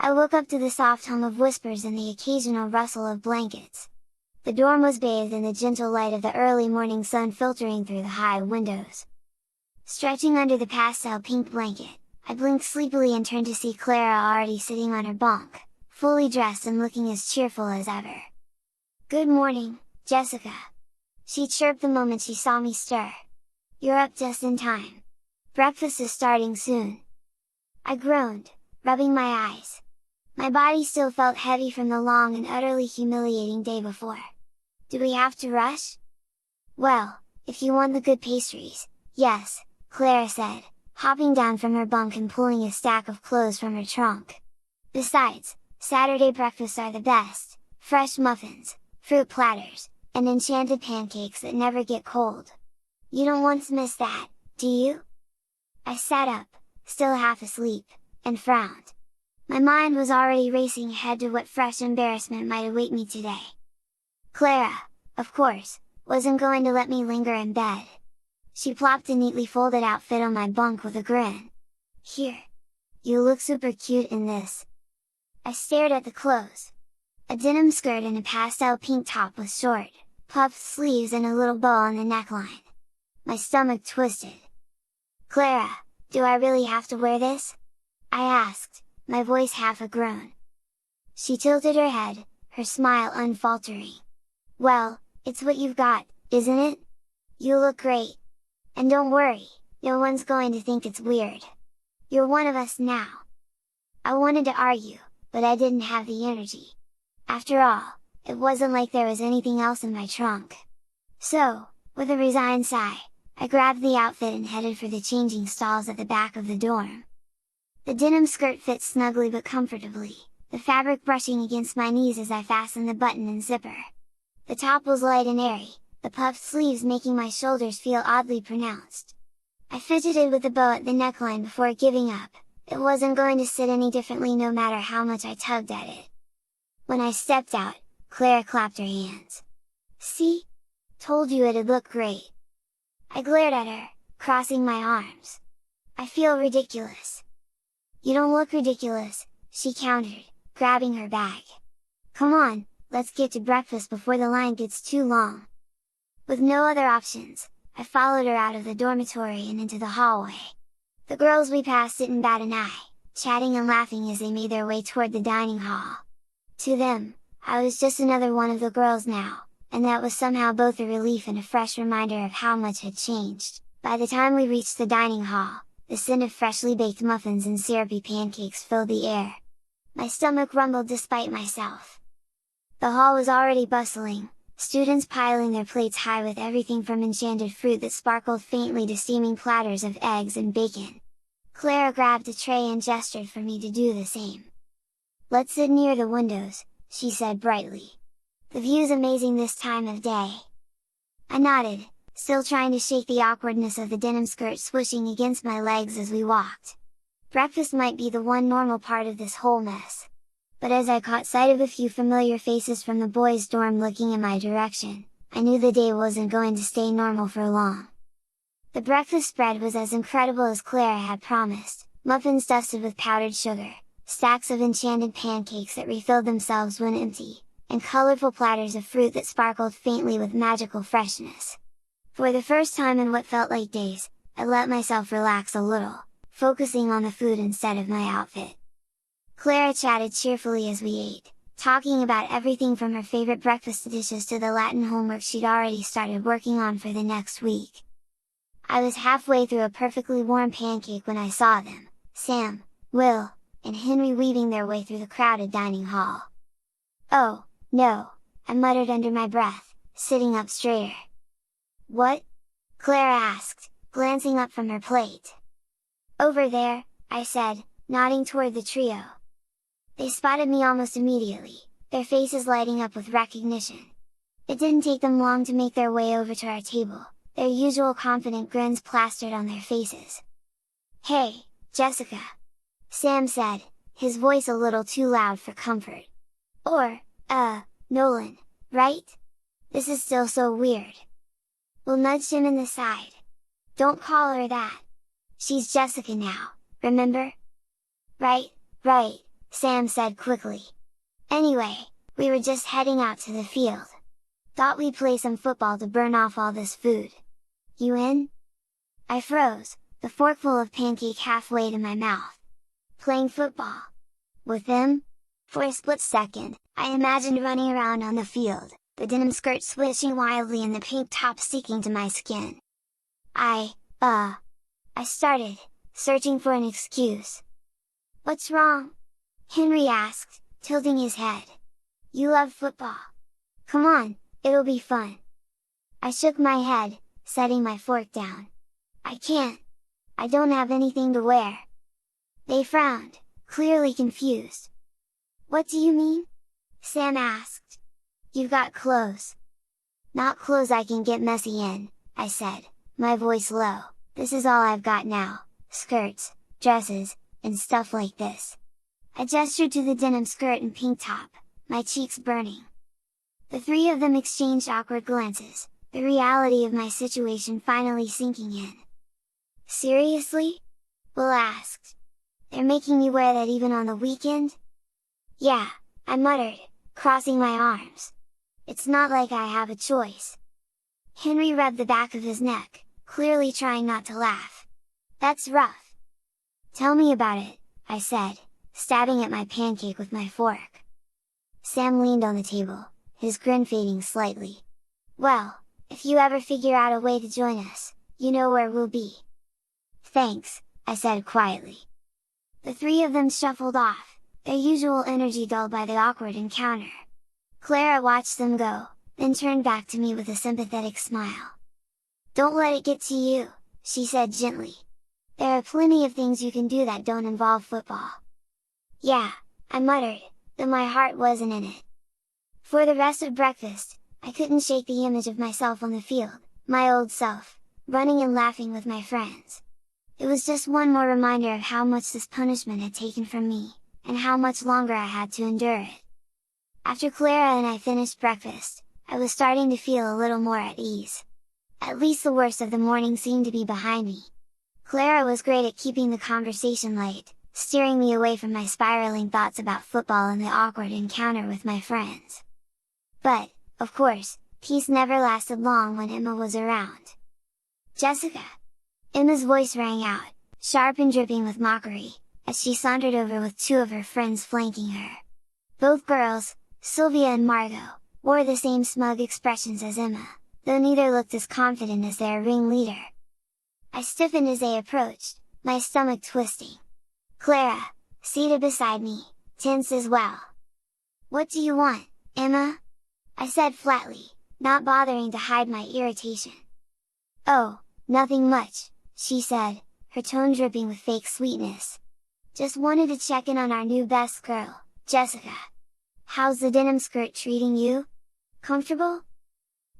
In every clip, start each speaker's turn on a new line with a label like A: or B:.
A: I woke up to the soft hum of whispers and the occasional rustle of blankets. The dorm was bathed in the gentle light of the early morning sun filtering through the high windows. Stretching under the pastel pink blanket, I blinked sleepily and turned to see Clara already sitting on her bunk, fully dressed and looking as cheerful as ever. "Good morning, Jessica!" she chirped the moment she saw me stir. "You're up just in time. Breakfast is starting soon." I groaned, rubbing my eyes. My body still felt heavy from the long and utterly humiliating day before. "Do we have to rush?" "Well, if you want the good pastries, yes," Clara said, hopping down from her bunk and pulling a stack of clothes from her trunk. "Besides, Saturday breakfasts are the best, fresh muffins, fruit platters, and enchanted pancakes that never get cold. You don't want to miss that, do you?" I sat up, still half asleep, and frowned. My mind was already racing ahead to what fresh embarrassment might await me today. Clara, of course, wasn't going to let me linger in bed. She plopped a neatly folded outfit on my bunk with a grin. "Here! You look super cute in this!" I stared at the clothes. A denim skirt and a pastel pink top with short, puffed sleeves and a little bow on the neckline. My stomach twisted. "Clara, do I really have to wear this?" I asked, my voice half a groan. She tilted her head, her smile unfaltering. "Well, it's what you've got, isn't it? You look great! And don't worry, no one's going to think it's weird. You're one of us now." I wanted to argue, but I didn't have the energy. After all, it wasn't like there was anything else in my trunk. So, with a resigned sigh, I grabbed the outfit and headed for the changing stalls at the back of the dorm. The denim skirt fit snugly but comfortably, the fabric brushing against my knees as I fastened the button and zipper. The top was light and airy, the puffed sleeves making my shoulders feel oddly pronounced. I fidgeted with the bow at the neckline before giving up, it wasn't going to sit any differently no matter how much I tugged at it. When I stepped out, Clara clapped her hands. "See? Told you it'd look great!" I glared at her, crossing my arms. "I feel ridiculous." "You don't look ridiculous," she countered, grabbing her bag. "Come on, let's get to breakfast before the line gets too long." With no other options, I followed her out of the dormitory and into the hallway. The girls we passed didn't bat an eye, chatting and laughing as they made their way toward the dining hall. To them, I was just another one of the girls now, and that was somehow both a relief and a fresh reminder of how much had changed. By the time we reached the dining hall, the scent of freshly baked muffins and syrupy pancakes filled the air. My stomach rumbled despite myself. The hall was already bustling, students piling their plates high with everything from enchanted fruit that sparkled faintly to steaming platters of eggs and bacon. Clara grabbed a tray and gestured for me to do the same. "Let's sit near the windows," she said brightly. "The view's amazing this time of day." I nodded, still trying to shake the awkwardness of the denim skirt swishing against my legs as we walked. Breakfast might be the one normal part of this whole mess. But as I caught sight of a few familiar faces from the boys' dorm looking in my direction, I knew the day wasn't going to stay normal for long. The breakfast spread was as incredible as Clara had promised, muffins dusted with powdered sugar, stacks of enchanted pancakes that refilled themselves when empty, and colorful platters of fruit that sparkled faintly with magical freshness. For the first time in what felt like days, I let myself relax a little, focusing on the food instead of my outfit. Clara chatted cheerfully as we ate, talking about everything from her favorite breakfast dishes to the Latin homework she'd already started working on for the next week. I was halfway through a perfectly warm pancake when I saw them, Sam, Will, and Henry weaving their way through the crowded dining hall. "Oh, no," I muttered under my breath, sitting up straighter. "What?" Clara asked, glancing up from her plate. "Over there," I said, nodding toward the trio. They spotted me almost immediately, their faces lighting up with recognition. It didn't take them long to make their way over to our table, their usual confident grins plastered on their faces. "Hey, Jessica!" Sam said, his voice a little too loud for comfort. Or, Nolan, right? This is still so weird. Will nudged him in the side. "Don't call her that! She's Jessica now, remember?" Right, Sam said quickly. Anyway, we were just heading out to the field. Thought we'd play some football to burn off all this food. You in? I froze, the forkful of pancake halfway to my mouth. Playing football? With them? For a split second, I imagined running around on the field, the denim skirt swishing wildly and the pink top sticking to my skin. I started, searching for an excuse. What's wrong? Henry asked, tilting his head. You love football. Come on, it'll be fun. I shook my head, setting my fork down. I can't. I don't have anything to wear. They frowned, clearly confused. What do you mean? Sam asked. You've got clothes. Not clothes I can get messy in, I said, my voice low. This is all I've got now, skirts, dresses, and stuff like this. I gestured to the denim skirt and pink top, my cheeks burning. The three of them exchanged awkward glances, the reality of my situation finally sinking in. Seriously? Will asked. They're making me wear that even on the weekend? Yeah, I muttered, crossing my arms. It's not like I have a choice. Henry rubbed the back of his neck, clearly trying not to laugh. That's rough. Tell me about it, I said, stabbing at my pancake with my fork. Sam leaned on the table, his grin fading slightly. Well, if you ever figure out a way to join us, you know where we'll be. Thanks, I said quietly. The three of them shuffled off, their usual energy dulled by the awkward encounter. Clara watched them go, then turned back to me with a sympathetic smile. Don't let it get to you, she said gently. There are plenty of things you can do that don't involve football. Yeah, I muttered, though my heart wasn't in it. For the rest of breakfast, I couldn't shake the image of myself on the field, my old self, running and laughing with my friends. It was just one more reminder of how much this punishment had taken from me, and how much longer I had to endure it. After Clara and I finished breakfast, I was starting to feel a little more at ease. At least the worst of the morning seemed to be behind me. Clara was great at keeping the conversation light, steering me away from my spiraling thoughts about football and the awkward encounter with my friends. But, of course, peace never lasted long when Emma was around. Jessica! Emma's voice rang out, sharp and dripping with mockery, as she sauntered over with two of her friends flanking her. Both girls, Sylvia and Margot, wore the same smug expressions as Emma, though neither looked as confident as their ringleader. I stiffened as they approached, my stomach twisting. Clara, seated beside me, tensed as well. What do you want, Emma? I said flatly, not bothering to hide my irritation. Oh, nothing much, she said, her tone dripping with fake sweetness. Just wanted to check in on our new best girl, Jessica. How's the denim skirt treating you? Comfortable?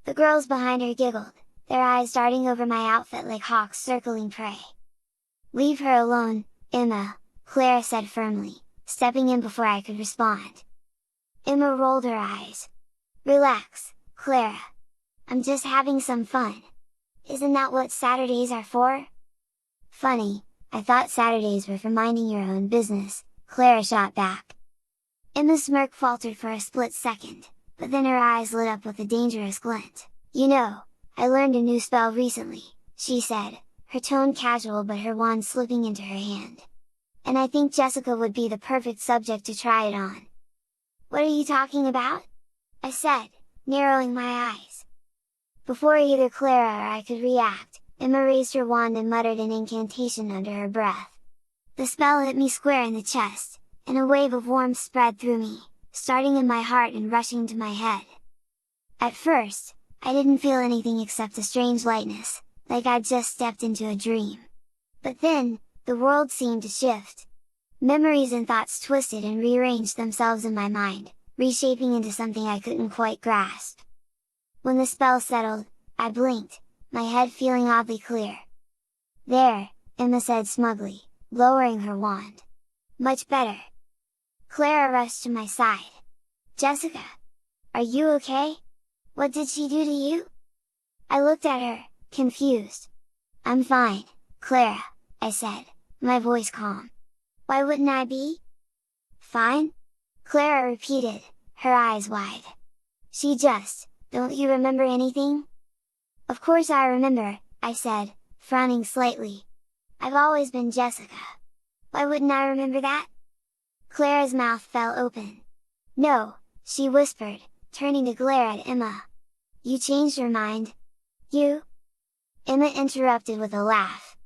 A: The girls behind her giggled, their eyes darting over my outfit like hawks circling prey. Leave her alone, Emma, Clara said firmly, stepping in before I could respond. Emma rolled her eyes. Relax, Clara. I'm just having some fun. Isn't that what Saturdays are for? Funny, I thought Saturdays were for minding your own business, Clara shot back. Emma's smirk faltered for a split second, but then her eyes lit up with a dangerous glint. You know, I learned a new spell recently, she said, her tone casual but her wand slipping into her hand. And I think Jessica would be the perfect subject to try it on. What are you talking about? I said, narrowing my eyes. Before either Clara or I could react, Emma raised her wand and muttered an incantation under her breath. The spell hit me square in the chest, and a wave of warmth spread through me, starting in my heart and rushing to my head. At first, I didn't feel anything except a strange lightness, like I'd just stepped into a dream. But then, the world seemed to shift. Memories and thoughts twisted and rearranged themselves in my mind, reshaping into something I couldn't quite grasp. When the spell settled, I blinked, my head feeling oddly clear. There, Emma said smugly, lowering her wand. Much better. Clara rushed to my side. Jessica! Are you okay? What did she do to you? I looked at her, confused. I'm fine, Clara, I said, my voice calm. Why wouldn't I be? Fine? Clara repeated, her eyes wide. Don't you remember anything? Of course I remember, I said, frowning slightly. I've always been Jessica. Why wouldn't I remember that? Clara's mouth fell open. No, she whispered, turning to glare at Emma. You changed your mind? You? Emma interrupted with a laugh.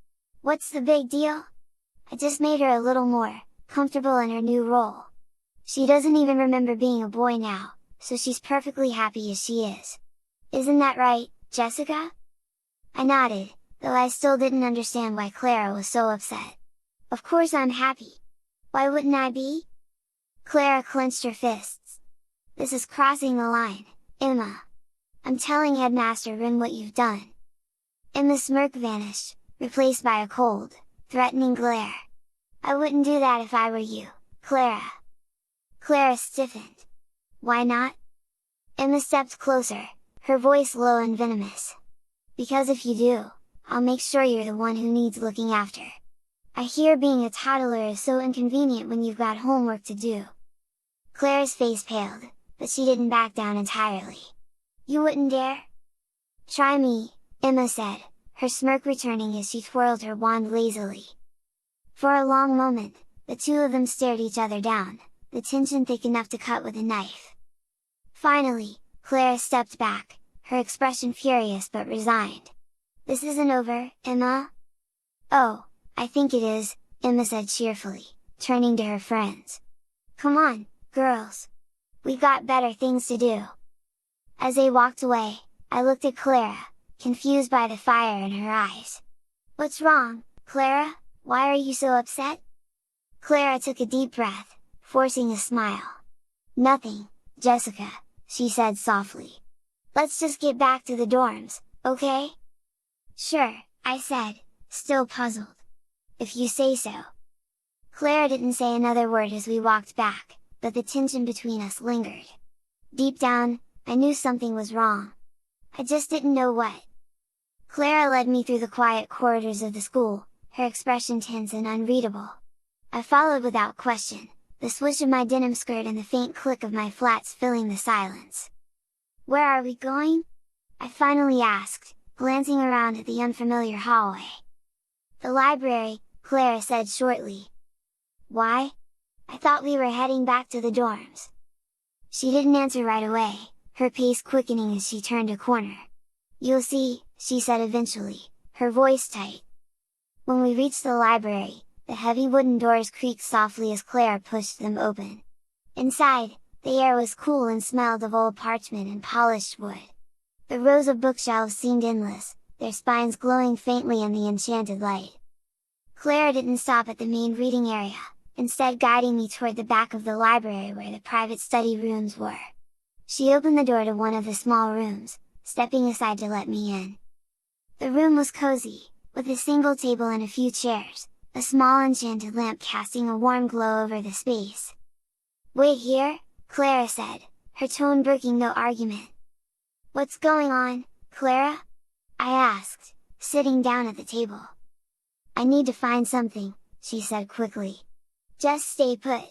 A: What's the big deal? I just made her a little more comfortable in her new role. She doesn't even remember being a boy now, so she's perfectly happy as she is. Isn't that right, Jessica? I nodded, though I still didn't understand why Clara was so upset. Of course I'm happy. Why wouldn't I be? Clara clenched her fists. This is crossing the line, Emma. I'm telling Headmaster Rin what you've done. Emma's smirk vanished, replaced by a cold, threatening glare. I wouldn't do that if I were you, Clara. Clara stiffened. Why not? Emma stepped closer, her voice low and venomous. Because if you do, I'll make sure you're the one who needs looking after. I hear being a toddler is so inconvenient when you've got homework to do. Clara's face paled, but she didn't back down entirely. You wouldn't dare? Try me, Emma said, her smirk returning as she twirled her wand lazily. For a long moment, the two of them stared each other down, the tension thick enough to cut with a knife. Finally, Clara stepped back, her expression furious but resigned. This isn't over, Emma? Oh, I think it is, Emma said cheerfully, turning to her friends. Come on, girls! We've got better things to do! As they walked away, I looked at Clara, confused by the fire in her eyes. What's wrong, Clara? Why are you so upset? Clara took a deep breath, forcing a smile. Nothing, Jessica, she said softly. Let's just get back to the dorms, okay? Sure, I said, still puzzled. If you say so. Clara didn't say another word as we walked back, but the tension between us lingered. Deep down, I knew something was wrong. I just didn't know what. Clara led me through the quiet corridors of the school, her expression tense and unreadable. I followed without question, the swish of my denim skirt and the faint click of my flats filling the silence. Where are we going? I finally asked, glancing around at the unfamiliar hallway. The library, Clara said shortly. Why? I thought we were heading back to the dorms. She didn't answer right away, her pace quickening as she turned a corner. You'll see, she said eventually, her voice tight. When we reached the library, the heavy wooden doors creaked softly as Clara pushed them open. Inside, the air was cool and smelled of old parchment and polished wood. The rows of bookshelves seemed endless, their spines glowing faintly in the enchanted light. Clara didn't stop at the main reading area, instead guiding me toward the back of the library where the private study rooms were. She opened the door to one of the small rooms, stepping aside to let me in. The room was cozy, with a single table and a few chairs, a small enchanted lamp casting a warm glow over the space. Wait here, Clara said, her tone breaking no argument. What's going on, Clara? I asked, sitting down at the table. I need to find something, she said quickly. Just stay put.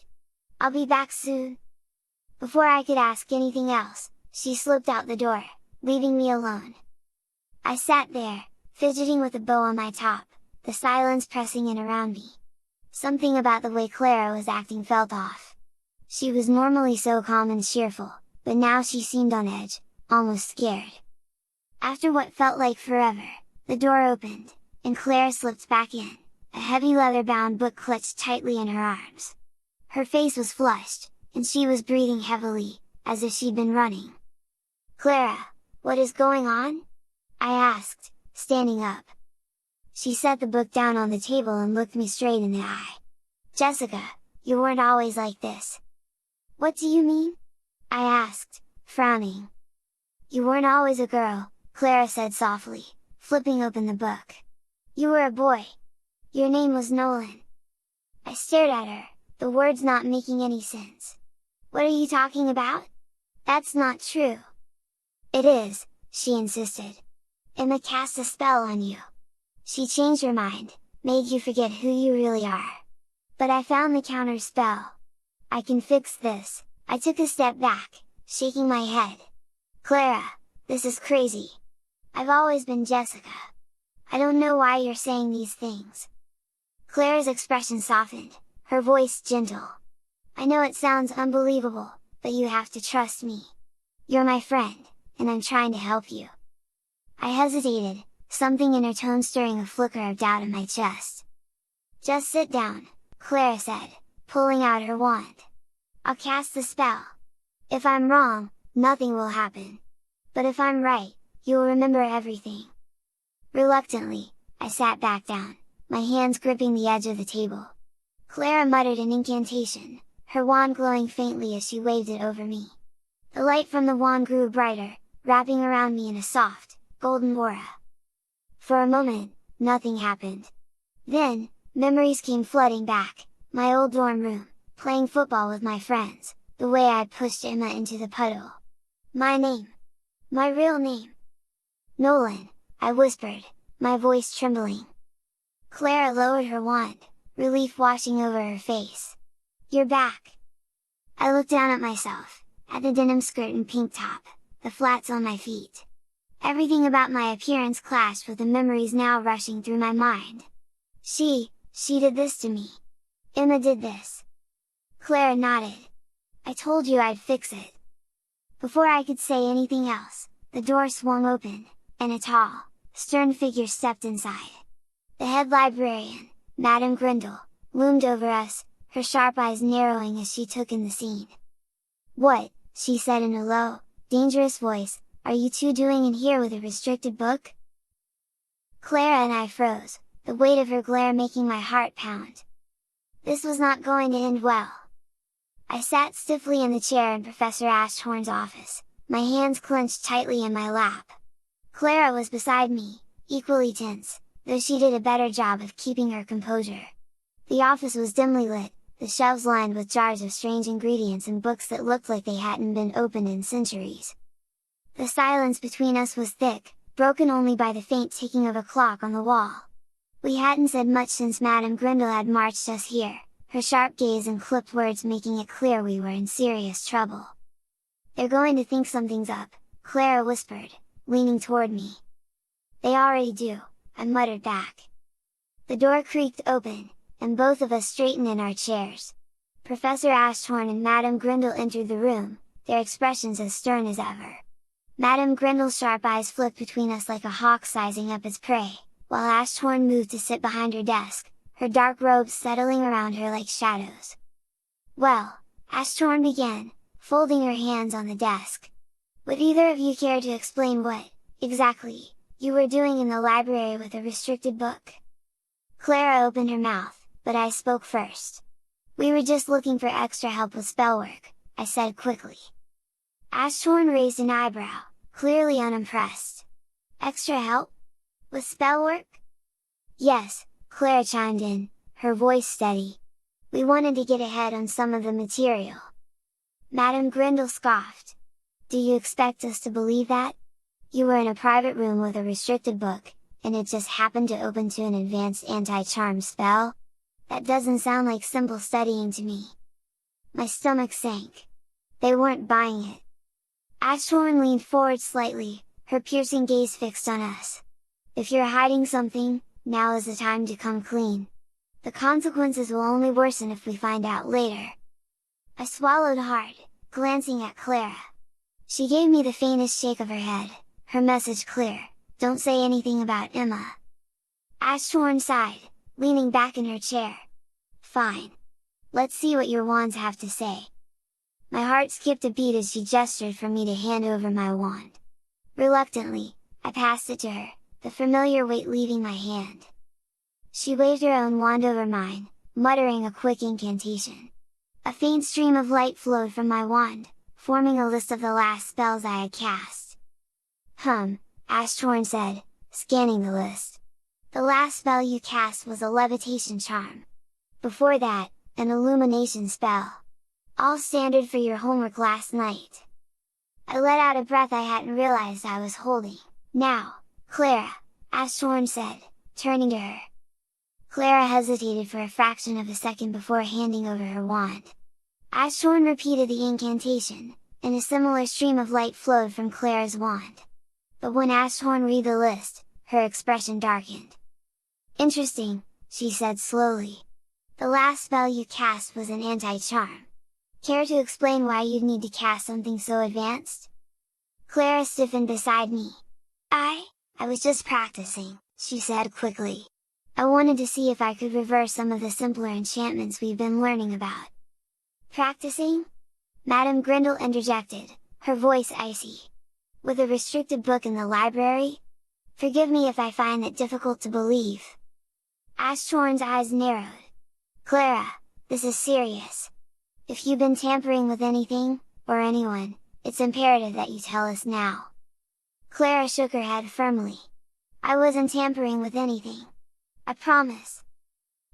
A: I'll be back soon. Before I could ask anything else, she slipped out the door, leaving me alone. I sat there, fidgeting with a bow on my top, the silence pressing in around me. Something about the way Clara was acting felt off. She was normally so calm and cheerful, but now she seemed on edge, almost scared. After what felt like forever, the door opened, and Clara slipped back in, a heavy leather-bound book clutched tightly in her arms. Her face was flushed, and she was breathing heavily, as if she'd been running. Clara, what is going on? I asked, standing up. She set the book down on the table and looked me straight in the eye. Jessica, you weren't always like this. What do you mean? I asked, frowning. You weren't always a girl, Clara said softly, flipping open the book. You were a boy. Your name was Nolan. I stared at her, the words not making any sense. What are you talking about? That's not true. It is, she insisted. Emma cast a spell on you. She changed your mind, made you forget who you really are. But I found the counter spell. I can fix this." I took a step back, shaking my head. "Clara, this is crazy! I've always been Jessica. I don't know why you're saying these things." Clara's expression softened, her voice gentle. "I know it sounds unbelievable, but you have to trust me. You're my friend, and I'm trying to help you." I hesitated, something in her tone stirring a flicker of doubt in my chest. "Just sit down," Clara said, pulling out her wand. "I'll cast the spell. If I'm wrong, nothing will happen. But if I'm right, you'll remember everything." Reluctantly, I sat back down, my hands gripping the edge of the table. Clara muttered an incantation, her wand glowing faintly as she waved it over me. The light from the wand grew brighter, wrapping around me in a soft, golden aura. For a moment, nothing happened. Then, memories came flooding back, my old dorm room, playing football with my friends, the way I'd pushed Emma into the puddle. My name! My real name! "Nolan," I whispered, my voice trembling. Clara lowered her wand, relief washing over her face. "You're back!" I looked down at myself, at the denim skirt and pink top, the flats on my feet. Everything about my appearance clashed with the memories now rushing through my mind. She did this to me. Emma did this. Clara nodded. "I told you I'd fix it." Before I could say anything else, the door swung open, and a tall, stern figure stepped inside. The head librarian, Madame Grindle, loomed over us, her sharp eyes narrowing as she took in the scene. "What," she said in a low, dangerous voice, "are you two doing in here with a restricted book?" Clara and I froze, the weight of her glare making my heart pound. This was not going to end well. I sat stiffly in the chair in Professor Ashtorn's office, my hands clenched tightly in my lap. Clara was beside me, equally tense, though she did a better job of keeping her composure. The office was dimly lit, the shelves lined with jars of strange ingredients and books that looked like they hadn't been opened in centuries. The silence between us was thick, broken only by the faint ticking of a clock on the wall. We hadn't said much since Madame Grindle had marched us here, her sharp gaze and clipped words making it clear we were in serious trouble. "They're going to think something's up," Clara whispered, leaning toward me. "They already do," I muttered back. The door creaked open, and both of us straightened in our chairs. Professor Ashtorn and Madame Grindle entered the room, their expressions as stern as ever. Madame Grindle's sharp eyes flicked between us like a hawk sizing up its prey, while Ashtorn moved to sit behind her desk, her dark robes settling around her like shadows. "Well," Ashtorn began, folding her hands on the desk. "Would either of you care to explain what, exactly, you were doing in the library with a restricted book?" Clara opened her mouth, but I spoke first. "We were just looking for extra help with spellwork," I said quickly. Ashtorn raised an eyebrow, clearly unimpressed. "Extra help? With spellwork?" "Yes," Clara chimed in, her voice steady. "We wanted to get ahead on some of the material." Madame Grindle scoffed. "Do you expect us to believe that? You were in a private room with a restricted book, and it just happened to open to an advanced anti-charm spell? That doesn't sound like simple studying to me." My stomach sank. They weren't buying it. Ashtorn leaned forward slightly, her piercing gaze fixed on us. "If you're hiding something, now is the time to come clean. The consequences will only worsen if we find out later." I swallowed hard, glancing at Clara. She gave me the faintest shake of her head, her message clear: "Don't say anything about Emma." Ashtorn sighed, leaning back in her chair. "Fine. Let's see what your wands have to say." My heart skipped a beat as she gestured for me to hand over my wand. Reluctantly, I passed it to her, the familiar weight leaving my hand. She waved her own wand over mine, muttering a quick incantation. A faint stream of light flowed from my wand, forming a list of the last spells I had cast. Ashtorn said, scanning the list. "The last spell you cast was a levitation charm. Before that, an illumination spell. All standard for your homework last night." I let out a breath I hadn't realized I was holding. "Now, Clara," Ashtorn said, turning to her. Clara hesitated for a fraction of a second before handing over her wand. Ashtorn repeated the incantation, and a similar stream of light flowed from Clara's wand. But when Ashtorn read the list, her expression darkened. "Interesting," she said slowly. "The last spell you cast was an anti-charm. Care to explain why you'd need to cast something so advanced?" Clara stiffened beside me. I was just practicing," she said quickly. "I wanted to see if I could reverse some of the simpler enchantments we've been learning about." "Practicing?" Madame Grindle interjected, her voice icy. "With a restricted book in the library? Forgive me if I find that difficult to believe." Ashtorn's eyes narrowed. "Clara, this is serious. If you've been tampering with anything, or anyone, it's imperative that you tell us now." Clara shook her head firmly. "I wasn't tampering with anything. I promise."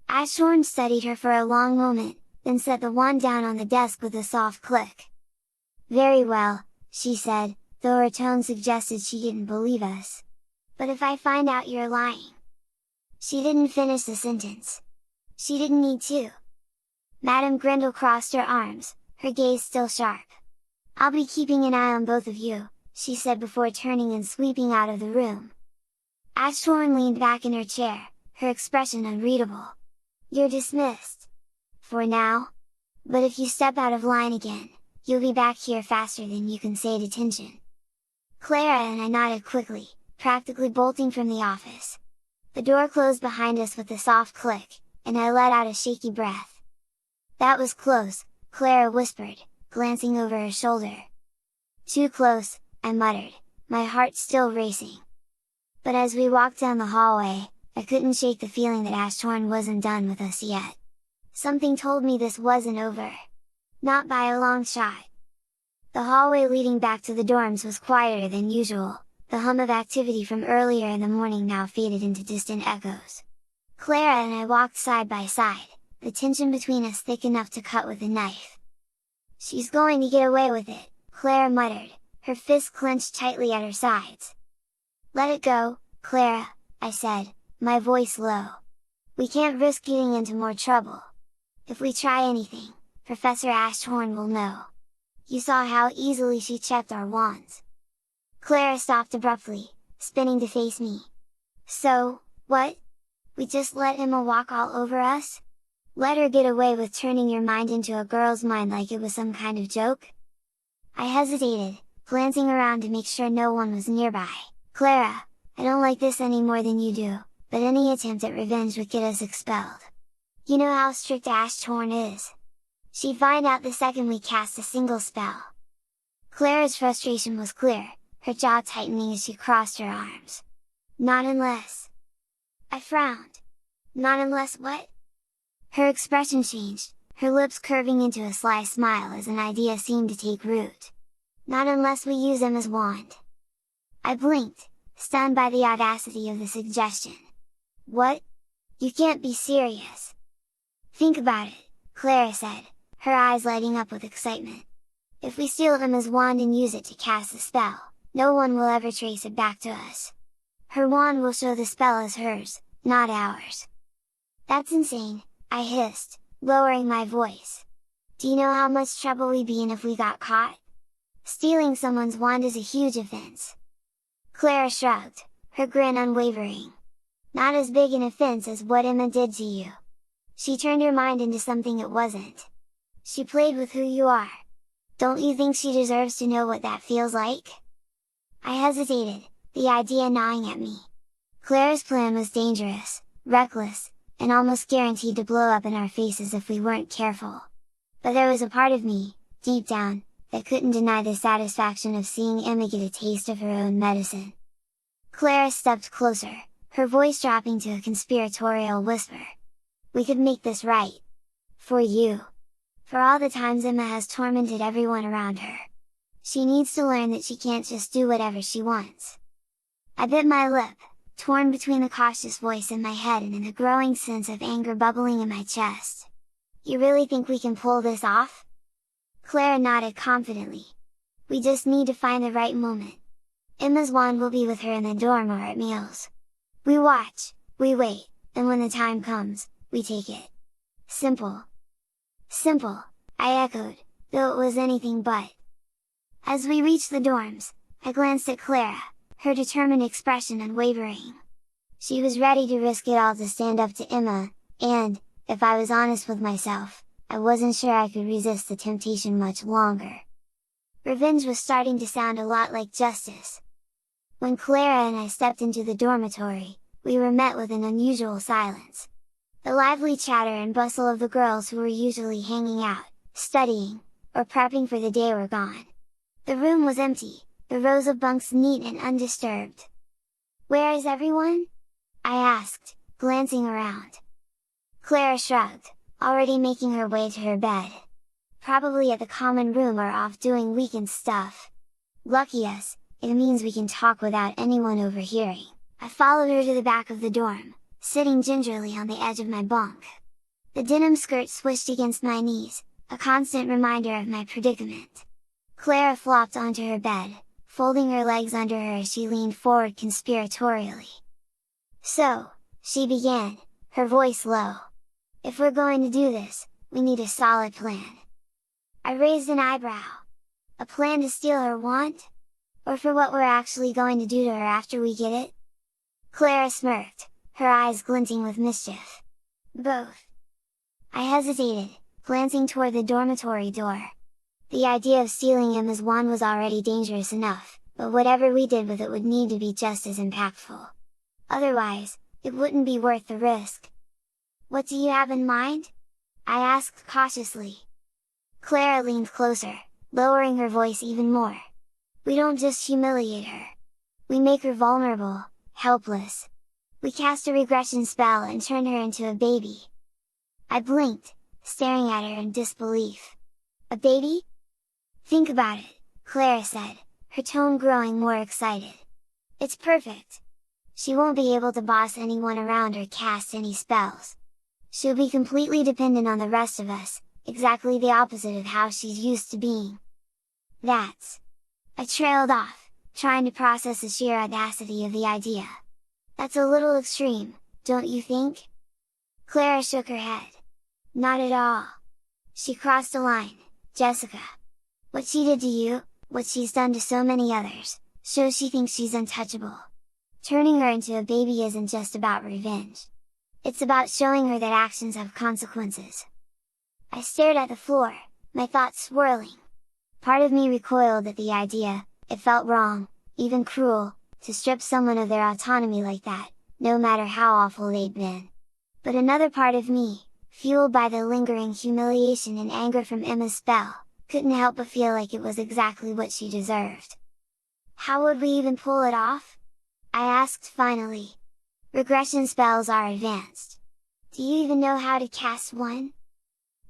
A: Ashtorn studied her for a long moment, then set the wand down on the desk with a soft click. "Very well," she said, though her tone suggested she didn't believe us. "But if I find out you're lying?" She didn't finish the sentence. She didn't need to. Madame Grindle crossed her arms, her gaze still sharp. "I'll be keeping an eye on both of you," she said before turning and sweeping out of the room. Ashtorn leaned back in her chair, her expression unreadable. "You're dismissed. For now. But if you step out of line again, you'll be back here faster than you can say detention." Clara and I nodded quickly, practically bolting from the office. The door closed behind us with a soft click, and I let out a shaky breath. "That was close," Clara whispered, glancing over her shoulder. "Too close," I muttered, my heart still racing. But as we walked down the hallway, I couldn't shake the feeling that Ashtorn wasn't done with us yet. Something told me this wasn't over. Not by a long shot. The hallway leading back to the dorms was quieter than usual, the hum of activity from earlier in the morning now faded into distant echoes. Clara and I walked side by side, the tension between us thick enough to cut with a knife. "She's going to get away with it," Clara muttered, her fists clenched tightly at her sides. "Let it go, Clara," I said, my voice low. "We can't risk getting into more trouble. If we try anything, Professor Ashtorn will know. You saw how easily she checked our wands." Clara stopped abruptly, spinning to face me. "So, what? We just let Emma walk all over us? Let her get away with turning your mind into a girl's mind like it was some kind of joke?" I hesitated, glancing around to make sure no one was nearby. "Clara, I don't like this any more than you do, but any attempt at revenge would get us expelled. You know how strict Ashtorn is. She'd find out the second we cast a single spell." Clara's frustration was clear, her jaw tightening as she crossed her arms. "Not unless..." I frowned. "Not unless what?" Her expression changed, her lips curving into a sly smile as an idea seemed to take root. "Not unless we use Emma's wand." I blinked, stunned by the audacity of the suggestion. "What? You can't be serious!" "Think about it," Clara said, her eyes lighting up with excitement. "If we steal Emma's wand and use it to cast the spell, no one will ever trace it back to us. Her wand will show the spell as hers, not ours." "That's insane," I hissed, lowering my voice. "Do you know how much trouble we'd be in if we got caught? Stealing someone's wand is a huge offense." Clara shrugged, her grin unwavering. "Not as big an offense as what Emma did to you. She turned your mind into something it wasn't. She played with who you are. Don't you think she deserves to know what that feels like?" I hesitated, the idea gnawing at me. Clara's plan was dangerous, reckless, and almost guaranteed to blow up in our faces if we weren't careful. But there was a part of me, deep down, that couldn't deny the satisfaction of seeing Emma get a taste of her own medicine. Clara stepped closer, her voice dropping to a conspiratorial whisper. "We could make this right. For you. For all the times Emma has tormented everyone around her. She needs to learn that she can't just do whatever she wants." I bit my lip, torn between the cautious voice in my head and a growing sense of anger bubbling in my chest. "You really think we can pull this off?" Clara nodded confidently. "We just need to find the right moment. Emma's wand will be with her in the dorm or at meals. We watch, we wait, and when the time comes, we take it. Simple." "Simple," I echoed, though it was anything but. As we reached the dorms, I glanced at Clara, her determined expression unwavering. She was ready to risk it all to stand up to Emma, and, if I was honest with myself, I wasn't sure I could resist the temptation much longer. Revenge was starting to sound a lot like justice. When Clara and I stepped into the dormitory, we were met with an unusual silence. The lively chatter and bustle of the girls who were usually hanging out, studying, or prepping for the day were gone. The room was empty, the rows of bunks neat and undisturbed. "Where is everyone?" I asked, glancing around. Clara shrugged, already making her way to her bed. "Probably at the common room or off doing weekend stuff. Lucky us, it means we can talk without anyone overhearing." I followed her to the back of the dorm, sitting gingerly on the edge of my bunk. The denim skirt swished against my knees, a constant reminder of my predicament. Clara flopped onto her bed, folding her legs under her as she leaned forward conspiratorially. "So," she began, her voice low. "If we're going to do this, we need a solid plan." I raised an eyebrow. "A plan to steal her wand? Or for what we're actually going to do to her after we get it?" Clara smirked, her eyes glinting with mischief. "Both." I hesitated, glancing toward the dormitory door. The idea of stealing Emma's wand was already dangerous enough, but whatever we did with it would need to be just as impactful. Otherwise, it wouldn't be worth the risk. "What do you have in mind?" I asked cautiously. Clara leaned closer, lowering her voice even more. "We don't just humiliate her. We make her vulnerable, helpless. We cast a regression spell and turn her into a baby." I blinked, staring at her in disbelief. "A baby?" "Think about it," Clara said, her tone growing more excited. "It's perfect! She won't be able to boss anyone around or cast any spells. She'll be completely dependent on the rest of us, exactly the opposite of how she's used to being." "That's..." I trailed off, trying to process the sheer audacity of the idea. "That's a little extreme, don't you think?" Clara shook her head. "Not at all. She crossed a line, Jessica. What she did to you, what she's done to so many others, shows she thinks she's untouchable. Turning her into a baby isn't just about revenge. It's about showing her that actions have consequences." I stared at the floor, my thoughts swirling. Part of me recoiled at the idea, it felt wrong, even cruel, to strip someone of their autonomy like that, no matter how awful they'd been. But another part of me, fueled by the lingering humiliation and anger from Emma's spell, couldn't help but feel like it was exactly what she deserved. "How would we even pull it off?" I asked finally. "Regression spells are advanced. Do you even know how to cast one?"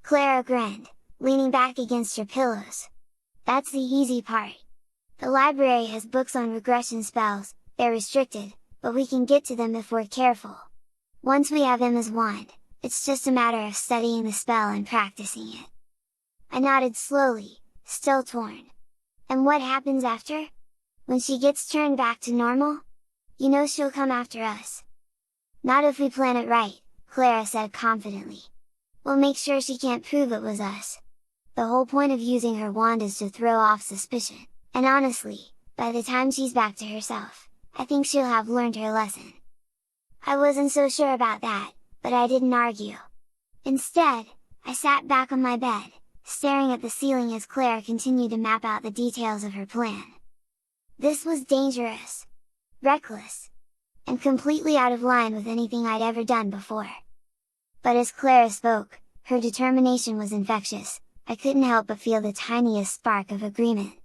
A: Clara grinned, leaning back against her pillows. "That's the easy part. The library has books on regression spells, they're restricted, but we can get to them if we're careful. Once we have Emma's wand, it's just a matter of studying the spell and practicing it." I nodded slowly, still torn. "And what happens after? When she gets turned back to normal? You know she'll come after us." "Not if we plan it right," Clara said confidently. "We'll make sure she can't prove it was us. The whole point of using her wand is to throw off suspicion, and honestly, by the time she's back to herself, I think she'll have learned her lesson." I wasn't so sure about that, but I didn't argue. Instead, I sat back on my bed, staring at the ceiling as Clara continued to map out the details of her plan. This was dangerous, reckless, and completely out of line with anything I'd ever done before. But as Clara spoke, her determination was infectious, I couldn't help but feel the tiniest spark of agreement.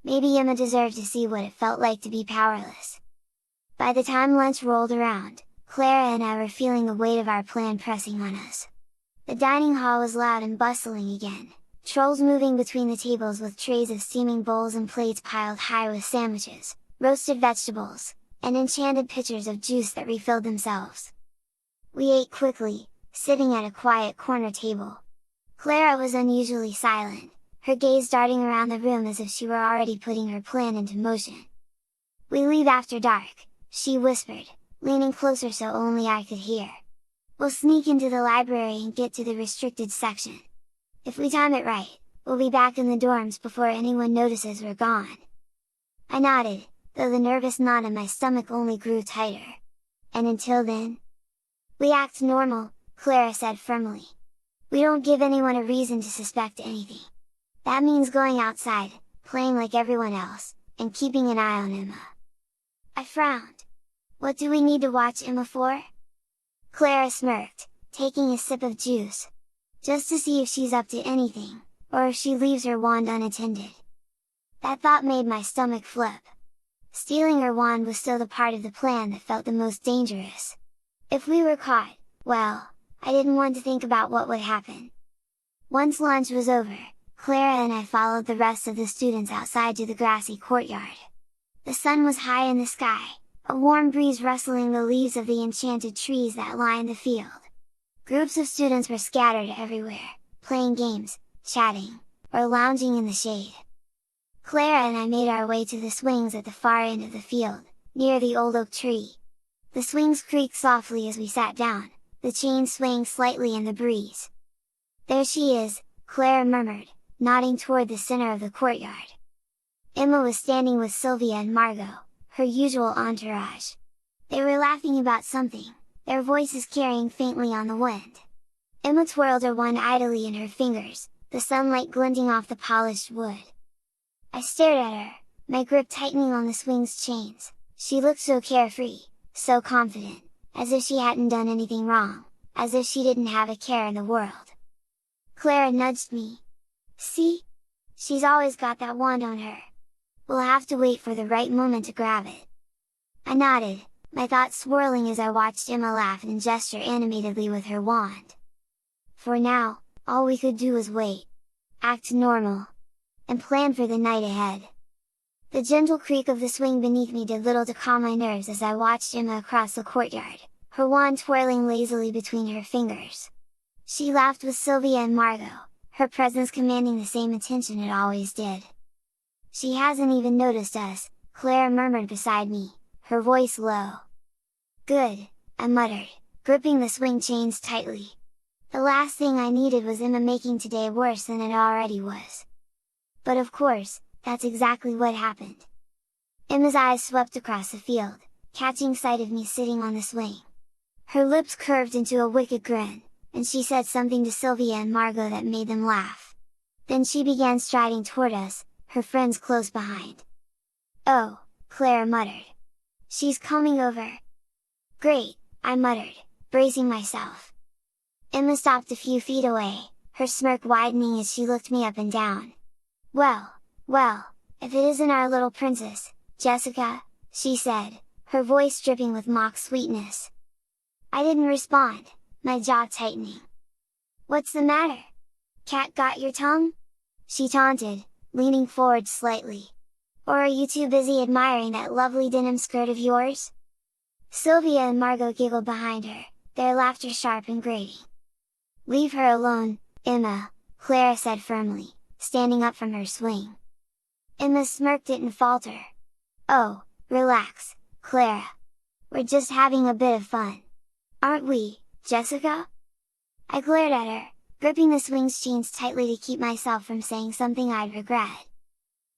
A: Maybe Emma deserved to see what it felt like to be powerless. By the time lunch rolled around, Clara and I were feeling the weight of our plan pressing on us. The dining hall was loud and bustling again, trolls moving between the tables with trays of steaming bowls and plates piled high with sandwiches, roasted vegetables, and enchanted pitchers of juice that refilled themselves. We ate quickly, sitting at a quiet corner table. Clara was unusually silent, her gaze darting around the room as if she were already putting her plan into motion. "We leave after dark," she whispered, leaning closer so only I could hear. "We'll sneak into the library and get to the restricted section. If we time it right, we'll be back in the dorms before anyone notices we're gone." I nodded, though the nervous knot in my stomach only grew tighter. "And until then?" "We act normal," Clara said firmly. "We don't give anyone a reason to suspect anything. That means going outside, playing like everyone else, and keeping an eye on Emma." I frowned. "What do we need to watch Emma for?" Clara smirked, taking a sip of juice. "Just to see if she's up to anything, or if she leaves her wand unattended." That thought made my stomach flip. Stealing her wand was still the part of the plan that felt the most dangerous. If we were caught, well, I didn't want to think about what would happen. Once lunch was over, Clara and I followed the rest of the students outside to the grassy courtyard. The sun was high in the sky, a warm breeze rustling the leaves of the enchanted trees that lined the field. Groups of students were scattered everywhere, playing games, chatting, or lounging in the shade. Clara and I made our way to the swings at the far end of the field, near the old oak tree. The swings creaked softly as we sat down, the chain swaying slightly in the breeze. "There she is," Clara murmured, nodding toward the center of the courtyard. Emma was standing with Sylvia and Margot, her usual entourage. They were laughing about something, their voices carrying faintly on the wind. Emma twirled her wand idly in her fingers, the sunlight glinting off the polished wood. I stared at her, my grip tightening on the swing's chains. She looked so carefree, so confident, as if she hadn't done anything wrong, as if she didn't have a care in the world. Clara nudged me. "See? She's always got that wand on her. We'll have to wait for the right moment to grab it." I nodded, my thoughts swirling as I watched Emma laugh and gesture animatedly with her wand. For now, all we could do was wait, act normal, and plan for the night ahead. The gentle creak of the swing beneath me did little to calm my nerves as I watched Emma across the courtyard, her wand twirling lazily between her fingers. She laughed with Sylvia and Margot, her presence commanding the same attention it always did. "She hasn't even noticed us," Clara murmured beside me, her voice low. "Good," I muttered, gripping the swing chains tightly. The last thing I needed was Emma making today worse than it already was. But of course, that's exactly what happened. Emma's eyes swept across the field, catching sight of me sitting on the swing. Her lips curved into a wicked grin, and she said something to Sylvia and Margot that made them laugh. Then she began striding toward us, her friends close behind. "Oh," Clara muttered. "She's coming over!" "Great," I muttered, bracing myself. Emma stopped a few feet away, her smirk widening as she looked me up and down. Well, if it isn't our little princess, Jessica," she said, her voice dripping with mock sweetness. I didn't respond, my jaw tightening. "What's the matter? Cat got your tongue?" she taunted, leaning forward slightly. "Or are you too busy admiring that lovely denim skirt of yours?" Sylvia and Margot giggled behind her, their laughter sharp and grating. "Leave her alone, Emma," Clara said firmly, standing up from her swing. Emma's smirk didn't falter. "Oh, relax, Clara. We're just having a bit of fun. Aren't we, Jessica?" I glared at her, gripping the swing's chains tightly to keep myself from saying something I'd regret.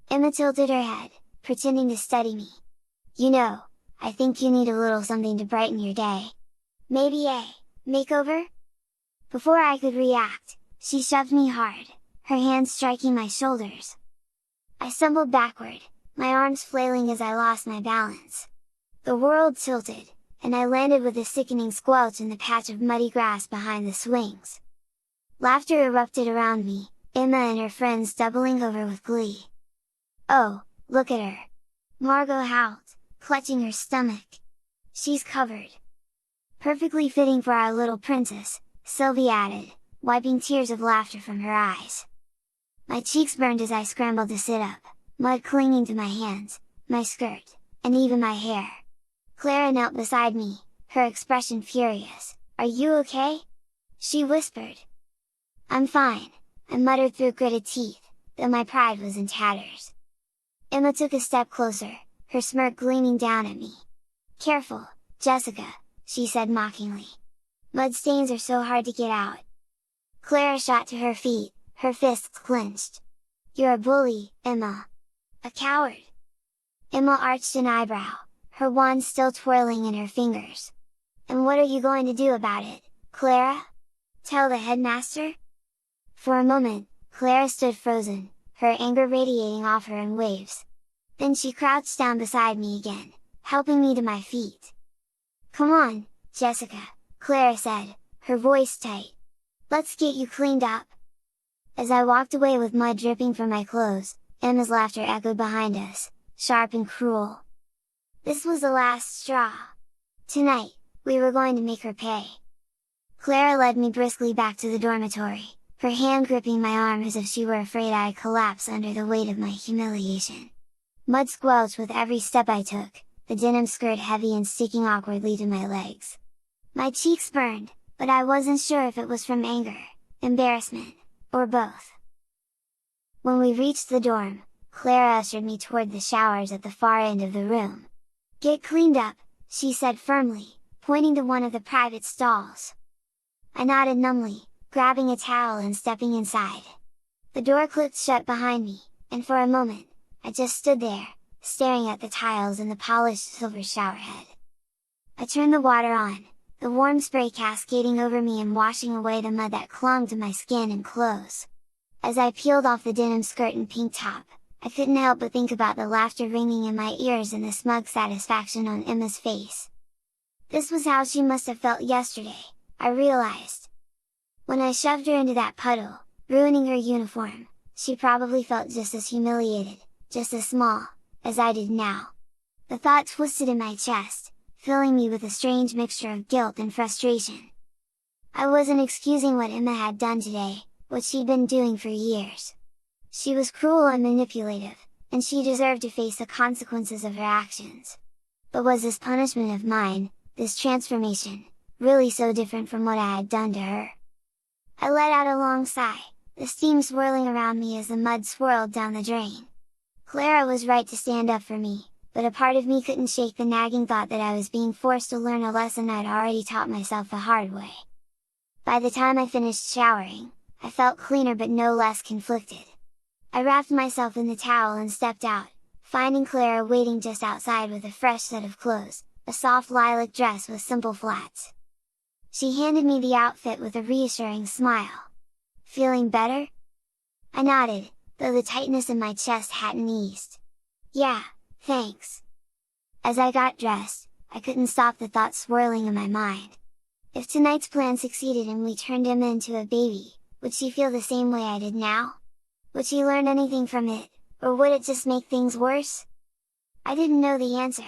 A: Emma tilted her head, pretending to study me. "You know, I think you need a little something to brighten your day. Maybe a makeover?" Before I could react, she shoved me hard, her hands striking my shoulders. I stumbled backward, my arms flailing as I lost my balance. The world tilted, and I landed with a sickening squelch in the patch of muddy grass behind the swings. Laughter erupted around me, Emma and her friends doubling over with glee. "Oh, look at her!" Margot howled, clutching her stomach. "She's covered!" "Perfectly fitting for our little princess," Sylvie added, wiping tears of laughter from her eyes. My cheeks burned as I scrambled to sit up, mud clinging to my hands, my skirt, and even my hair. Clara knelt beside me, her expression furious. "Are you okay?" she whispered. "I'm fine," I muttered through gritted teeth, though my pride was in tatters. Emma took a step closer, her smirk gleaming down at me. "Careful, Jessica," she said mockingly. "Mud stains are so hard to get out." Clara shot to her feet, her fists clenched. "You're a bully, Emma! A coward!" Emma arched an eyebrow, her wand still twirling in her fingers. "And what are you going to do about it, Clara? Tell the headmaster?" For a moment, Clara stood frozen, her anger radiating off her in waves. Then she crouched down beside me again, helping me to my feet. "Come on, Jessica," Clara said, her voice tight. "Let's get you cleaned up." As I walked away with mud dripping from my clothes, Emma's laughter echoed behind us, sharp and cruel. This was the last straw. Tonight, we were going to make her pay. Clara led me briskly back to the dormitory, her hand gripping my arm as if she were afraid I'd collapse under the weight of my humiliation. Mud squelched with every step I took, the denim skirt heavy and sticking awkwardly to my legs. My cheeks burned, but I wasn't sure if it was from anger, embarrassment, or both. When we reached the dorm, Clara ushered me toward the showers at the far end of the room. "Get cleaned up," she said firmly, pointing to one of the private stalls. I nodded numbly, grabbing a towel and stepping inside. The door clicked shut behind me, and for a moment, I just stood there, staring at the tiles and the polished silver showerhead. I turned the water on, the warm spray cascading over me and washing away the mud that clung to my skin and clothes. As I peeled off the denim skirt and pink top, I couldn't help but think about the laughter ringing in my ears and the smug satisfaction on Emma's face. This was how she must have felt yesterday, I realized. When I shoved her into that puddle, ruining her uniform, she probably felt just as humiliated, just as small, as I did now. The thought twisted in my chest, filling me with a strange mixture of guilt and frustration. I wasn't excusing what Emma had done today, what she'd been doing for years. She was cruel and manipulative, and she deserved to face the consequences of her actions. But was this punishment of mine, this transformation, really so different from what I had done to her? I let out a long sigh, the steam swirling around me as the mud swirled down the drain. Clara was right to stand up for me, but a part of me couldn't shake the nagging thought that I was being forced to learn a lesson I'd already taught myself the hard way. By the time I finished showering, I felt cleaner but no less conflicted. I wrapped myself in the towel and stepped out, finding Clara waiting just outside with a fresh set of clothes, a soft lilac dress with simple flats. She handed me the outfit with a reassuring smile. "Feeling better?" I nodded, though the tightness in my chest hadn't eased. "Yeah, thanks." As I got dressed, I couldn't stop the thought swirling in my mind. If tonight's plan succeeded and we turned Emma into a baby, would she feel the same way I did now? Would she learn anything from it, or would it just make things worse? I didn't know the answer.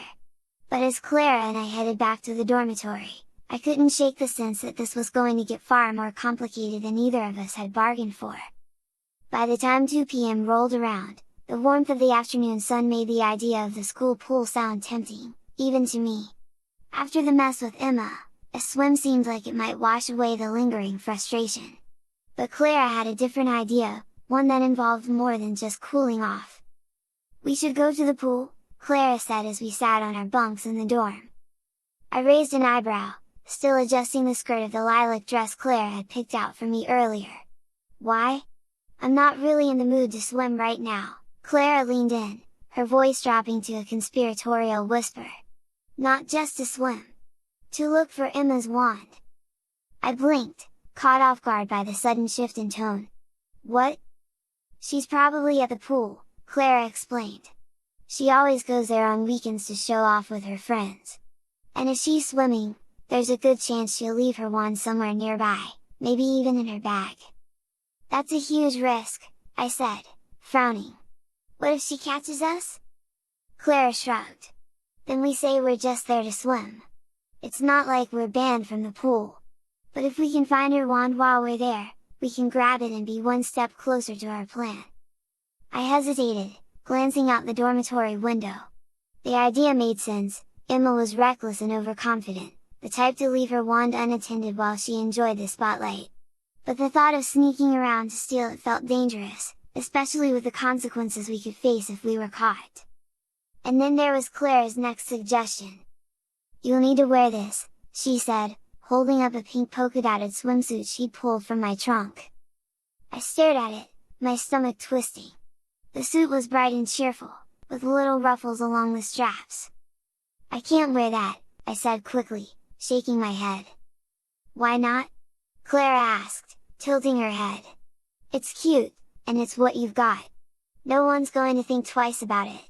A: But as Clara and I headed back to the dormitory, I couldn't shake the sense that this was going to get far more complicated than either of us had bargained for. By the time 2 p.m. rolled around, the warmth of the afternoon sun made the idea of the school pool sound tempting, even to me. After the mess with Emma, a swim seemed like it might wash away the lingering frustration. But Clara had a different idea, one that involved more than just cooling off. "We should go to the pool," Clara said as we sat on our bunks in the dorm. I raised an eyebrow, still adjusting the skirt of the lilac dress Clara had picked out for me earlier. "Why? I'm not really in the mood to swim right now," Clara leaned in, her voice dropping to a conspiratorial whisper. "Not just to swim. To look for Emma's wand." I blinked, caught off guard by the sudden shift in tone. "What?" "She's probably at the pool," Clara explained. "She always goes there on weekends to show off with her friends. And if she's swimming, there's a good chance she'll leave her wand somewhere nearby, maybe even in her bag." "That's a huge risk," I said, frowning. "What if she catches us?" Clara shrugged. "Then we say we're just there to swim. It's not like we're banned from the pool. But if we can find her wand while we're there, we can grab it and be one step closer to our plan." I hesitated, glancing out the dormitory window. The idea made sense. Emma was reckless and overconfident, the type to leave her wand unattended while she enjoyed the spotlight. But the thought of sneaking around to steal it felt dangerous, especially with the consequences we could face if we were caught. And then there was Clara's next suggestion. "You'll need to wear this," she said, holding up a pink polka-dotted swimsuit she'd pulled from my trunk. I stared at it, my stomach twisting. The suit was bright and cheerful, with little ruffles along the straps. "I can't wear that," I said quickly, shaking my head. "Why not?" Clara asked, tilting her head. "It's cute, and it's what you've got. No one's going to think twice about it."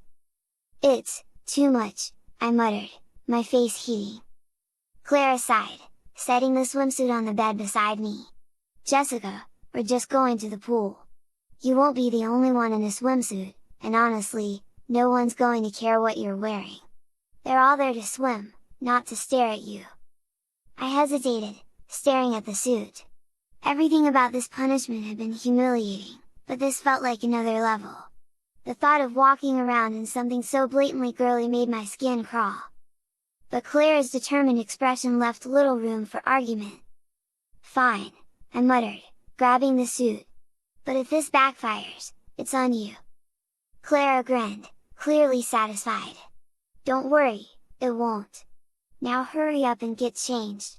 A: "It's too much," I muttered, my face heating. Clara sighed, setting the swimsuit on the bed beside me. "Jessica, we're just going to the pool. You won't be the only one in a swimsuit, and honestly, no one's going to care what you're wearing. They're all there to swim, not to stare at you." I hesitated, staring at the suit. Everything about this punishment had been humiliating, but this felt like another level. The thought of walking around in something so blatantly girly made my skin crawl. But Clara's determined expression left little room for argument. "Fine," I muttered, grabbing the suit. "But if this backfires, it's on you." Clara grinned, clearly satisfied. "Don't worry, it won't. Now hurry up and get changed.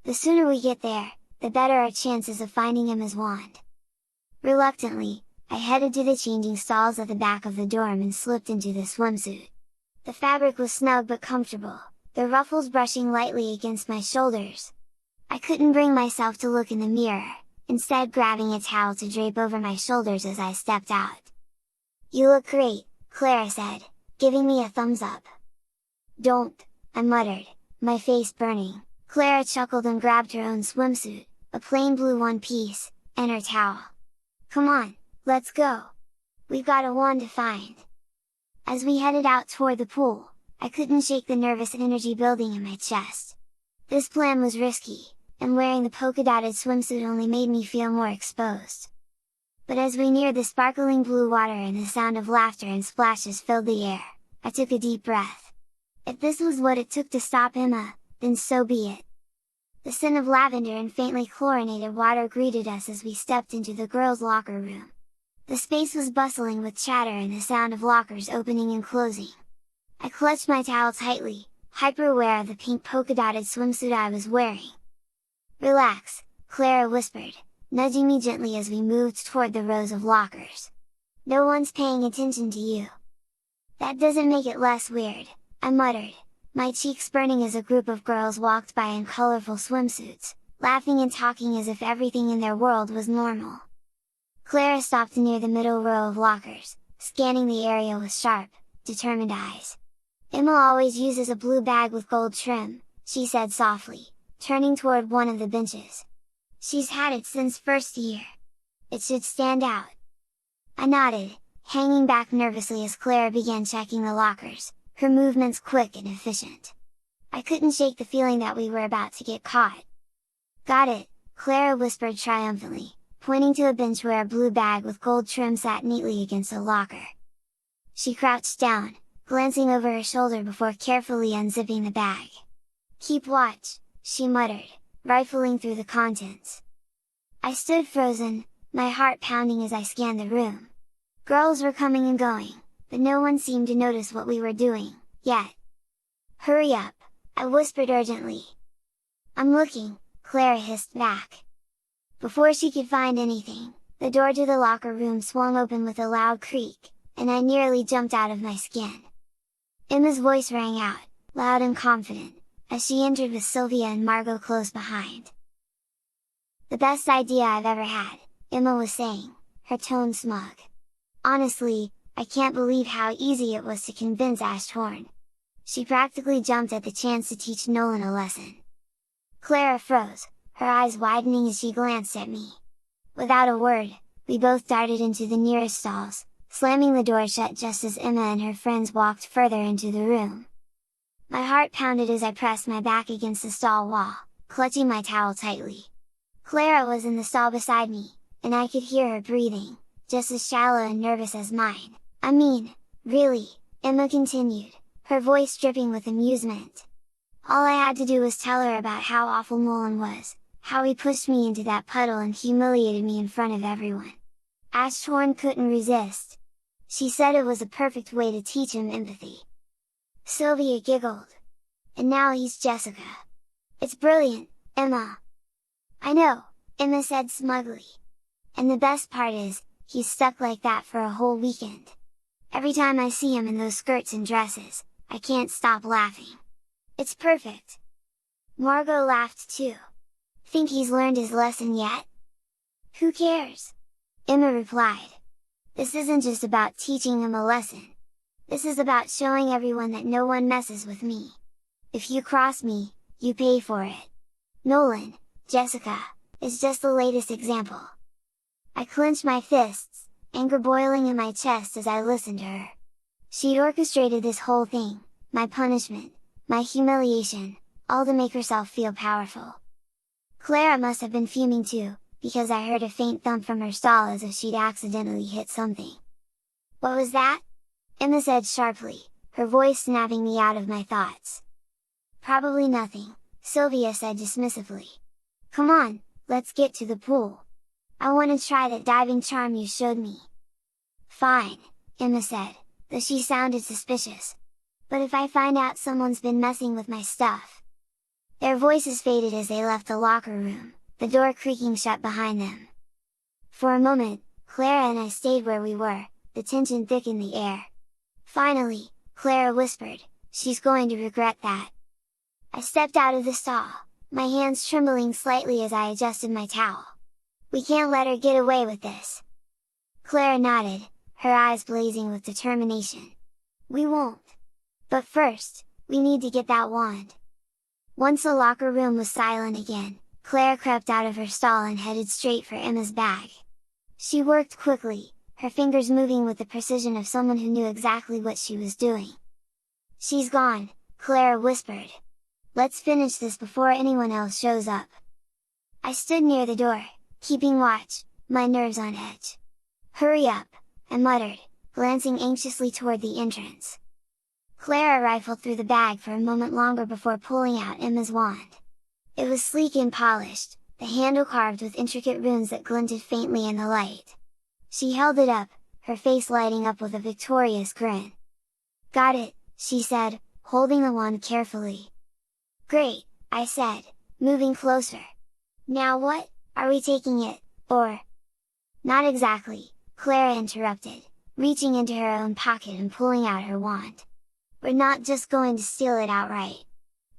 A: The sooner we get there, the better our chances of finding Emma's wand." Reluctantly, I headed to the changing stalls at the back of the dorm and slipped into the swimsuit. The fabric was snug but comfortable, the ruffles brushing lightly against my shoulders. I couldn't bring myself to look in the mirror, instead grabbing a towel to drape over my shoulders as I stepped out. "You look great," Clara said, giving me a thumbs up. "Don't," I muttered, my face burning. Clara chuckled and grabbed her own swimsuit, a plain blue one-piece, and her towel. "Come on, let's go! We've got a wand to find!" As we headed out toward the pool, I couldn't shake the nervous energy building in my chest. This plan was risky, and wearing the polka-dotted swimsuit only made me feel more exposed. But as we neared the sparkling blue water and the sound of laughter and splashes filled the air, I took a deep breath. If this was what it took to stop Emma, then so be it. The scent of lavender and faintly chlorinated water greeted us as we stepped into the girls' locker room. The space was bustling with chatter and the sound of lockers opening and closing. I clutched my towel tightly, hyper-aware of the pink polka-dotted swimsuit I was wearing. "Relax," Clara whispered, nudging me gently as we moved toward the rows of lockers. "No one's paying attention to you." "That doesn't make it less weird," I muttered, my cheeks burning as a group of girls walked by in colorful swimsuits, laughing and talking as if everything in their world was normal. Clara stopped near the middle row of lockers, scanning the area with sharp, determined eyes. "Emma always uses a blue bag with gold trim," she said softly, turning toward one of the benches. "She's had it since first year. It should stand out." I nodded, hanging back nervously as Clara began checking the lockers, her movements quick and efficient. I couldn't shake the feeling that we were about to get caught. "Got it," Clara whispered triumphantly, pointing to a bench where a blue bag with gold trim sat neatly against a locker. She crouched down, glancing over her shoulder before carefully unzipping the bag. "Keep watch," she muttered, rifling through the contents. I stood frozen, my heart pounding as I scanned the room. Girls were coming and going, but no one seemed to notice what we were doing, yet. "Hurry up," I whispered urgently. "I'm looking," Clara hissed back. Before she could find anything, the door to the locker room swung open with a loud creak, and I nearly jumped out of my skin. Emma's voice rang out, loud and confident, as she entered with Sylvia and Margot close behind. "The best idea I've ever had," Emma was saying, her tone smug. "Honestly, I can't believe how easy it was to convince Ashtorn. She practically jumped at the chance to teach Nolan a lesson." Clara froze, her eyes widening as she glanced at me. Without a word, we both darted into the nearest stalls, slamming the door shut just as Emma and her friends walked further into the room. My heart pounded as I pressed my back against the stall wall, clutching my towel tightly. Clara was in the stall beside me, and I could hear her breathing, just as shallow and nervous as mine. "I mean, really," Emma continued, her voice dripping with amusement. "All I had to do was tell her about how awful Nolan was, how he pushed me into that puddle and humiliated me in front of everyone. Ashtorn couldn't resist. She said it was a perfect way to teach him empathy." Sylvia giggled. "And now he's Jessica. It's brilliant, Emma." "I know," Emma said smugly. And the best part is, he's stuck like that for a whole weekend. Every time I see him in those skirts and dresses, I can't stop laughing. It's perfect!" Margot laughed too. "Think he's learned his lesson yet?" "Who cares?" Emma replied. "This isn't just about teaching him a lesson. This is about showing everyone that no one messes with me. If you cross me, you pay for it. Nolan, Jessica, is just the latest example." I clenched my fists, anger boiling in my chest as I listened to her. She'd orchestrated this whole thing, my punishment, my humiliation, all to make herself feel powerful. Clara must have been fuming too, because I heard a faint thump from her stall as if she'd accidentally hit something. "What was that?" Emma said sharply, her voice snapping me out of my thoughts. "Probably nothing," Sylvia said dismissively. "Come on, let's get to the pool. I want to try that diving charm you showed me." "Fine," Emma said, though she sounded suspicious. "But if I find out someone's been messing with my stuff?" Their voices faded as they left the locker room, the door creaking shut behind them. For a moment, Clara and I stayed where we were, the tension thick in the air. Finally, Clara whispered, "She's going to regret that." I stepped out of the stall, my hands trembling slightly as I adjusted my towel. "We can't let her get away with this." Clara nodded, her eyes blazing with determination. "We won't! But first, we need to get that wand." Once the locker room was silent again, Clara crept out of her stall and headed straight for Emma's bag. She worked quickly, her fingers moving with the precision of someone who knew exactly what she was doing. "She's gone," Clara whispered. "Let's finish this before anyone else shows up." I stood near the door, keeping watch, my nerves on edge. "Hurry up," I muttered, glancing anxiously toward the entrance. Clara rifled through the bag for a moment longer before pulling out Emma's wand. It was sleek and polished, the handle carved with intricate runes that glinted faintly in the light. She held it up, her face lighting up with a victorious grin. "Got it," she said, holding the wand carefully. "Great," I said, moving closer. "Now what, are we taking it, or?" "Not exactly," Clara interrupted, reaching into her own pocket and pulling out her wand. "We're not just going to steal it outright.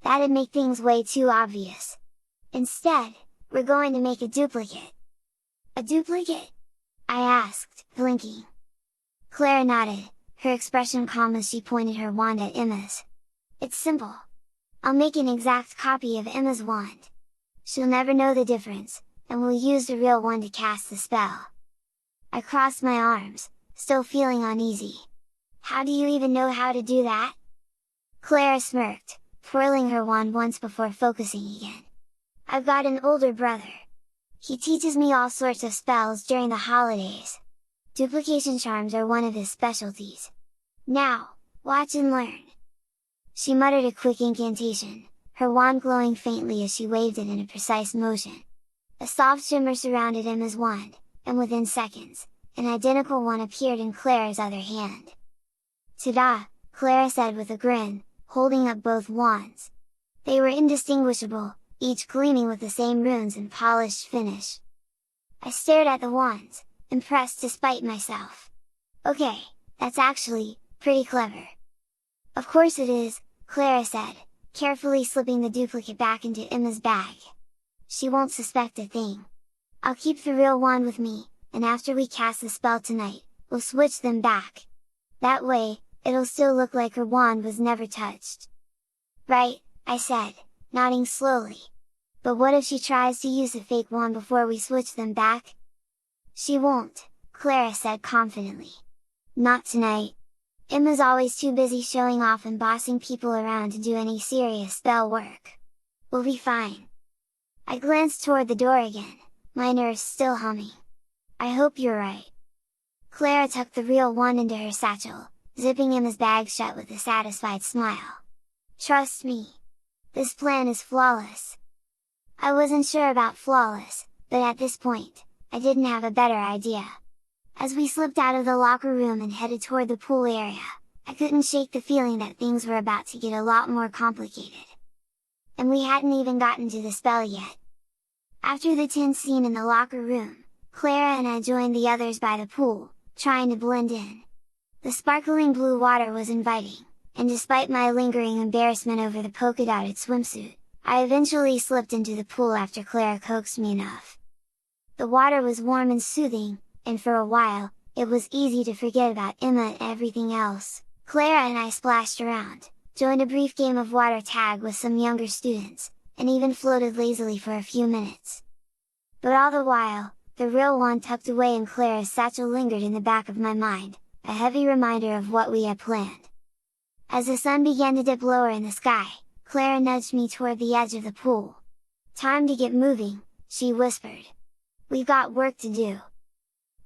A: That'd make things way too obvious. Instead, we're going to make a duplicate." "A duplicate?" I asked, blinking. Clara nodded, her expression calm as she pointed her wand at Emma's. "It's simple. I'll make an exact copy of Emma's wand. She'll never know the difference, and we'll use the real one to cast the spell." I crossed my arms, still feeling uneasy. "How do you even know how to do that?" Clara smirked, twirling her wand once before focusing again. "I've got an older brother. He teaches me all sorts of spells during the holidays. Duplication charms are one of his specialties. Now, watch and learn." She muttered a quick incantation, her wand glowing faintly as she waved it in a precise motion. A soft shimmer surrounded Emma's wand, and within seconds, an identical one appeared in Clara's other hand. "Ta-da!" Clara said with a grin, holding up both wands. They were indistinguishable, each gleaming with the same runes and polished finish. I stared at the wands, impressed despite myself. "Okay, that's actually pretty clever." "Of course it is," Clara said, carefully slipping the duplicate back into Emma's bag. "She won't suspect a thing. I'll keep the real wand with me, and after we cast the spell tonight, we'll switch them back. That way, it'll still look like her wand was never touched." "Right," I said, nodding slowly. "But what if she tries to use a fake wand before we switch them back?" "She won't," Clara said confidently. "Not tonight. Emma's always too busy showing off and bossing people around to do any serious spell work. We'll be fine." I glanced toward the door again, my nerves still humming. "I hope you're right." Clara tucked the real wand into her satchel, zipping Emma's bag shut with a satisfied smile. "Trust me! This plan is flawless." I wasn't sure about flawless, but at this point, I didn't have a better idea. As we slipped out of the locker room and headed toward the pool area, I couldn't shake the feeling that things were about to get a lot more complicated. And we hadn't even gotten to the spell yet. After the tense scene in the locker room, Clara and I joined the others by the pool, trying to blend in. The sparkling blue water was inviting, and despite my lingering embarrassment over the polka-dotted swimsuit, I eventually slipped into the pool after Clara coaxed me enough. The water was warm and soothing, and for a while, it was easy to forget about Emma and everything else. Clara and I splashed around, joined a brief game of water tag with some younger students, and even floated lazily for a few minutes. But all the while, the real one tucked away in Clara's satchel lingered in the back of my mind, a heavy reminder of what we had planned. As the sun began to dip lower in the sky, Clara nudged me toward the edge of the pool. "Time to get moving," she whispered. "We've got work to do."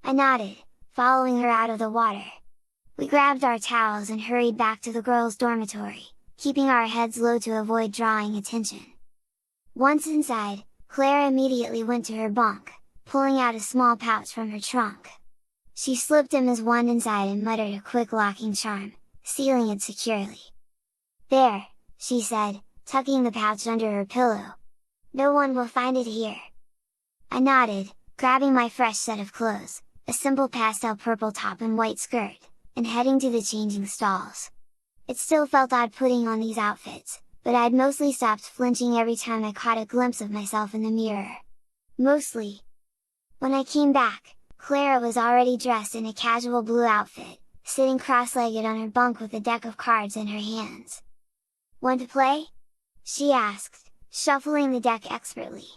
A: I nodded, following her out of the water. We grabbed our towels and hurried back to the girls' dormitory, keeping our heads low to avoid drawing attention. Once inside, Clara immediately went to her bunk, pulling out a small pouch from her trunk. She slipped Emma's wand inside and muttered a quick locking charm, sealing it securely. "There," she said, tucking the pouch under her pillow. "No one will find it here." I nodded, grabbing my fresh set of clothes, a simple pastel purple top and white skirt, and heading to the changing stalls. It still felt odd putting on these outfits, but I'd mostly stopped flinching every time I caught a glimpse of myself in the mirror. Mostly. When I came back, Clara was already dressed in a casual blue outfit, sitting cross-legged on her bunk with a deck of cards in her hands. "Want to play?" she asked, shuffling the deck expertly.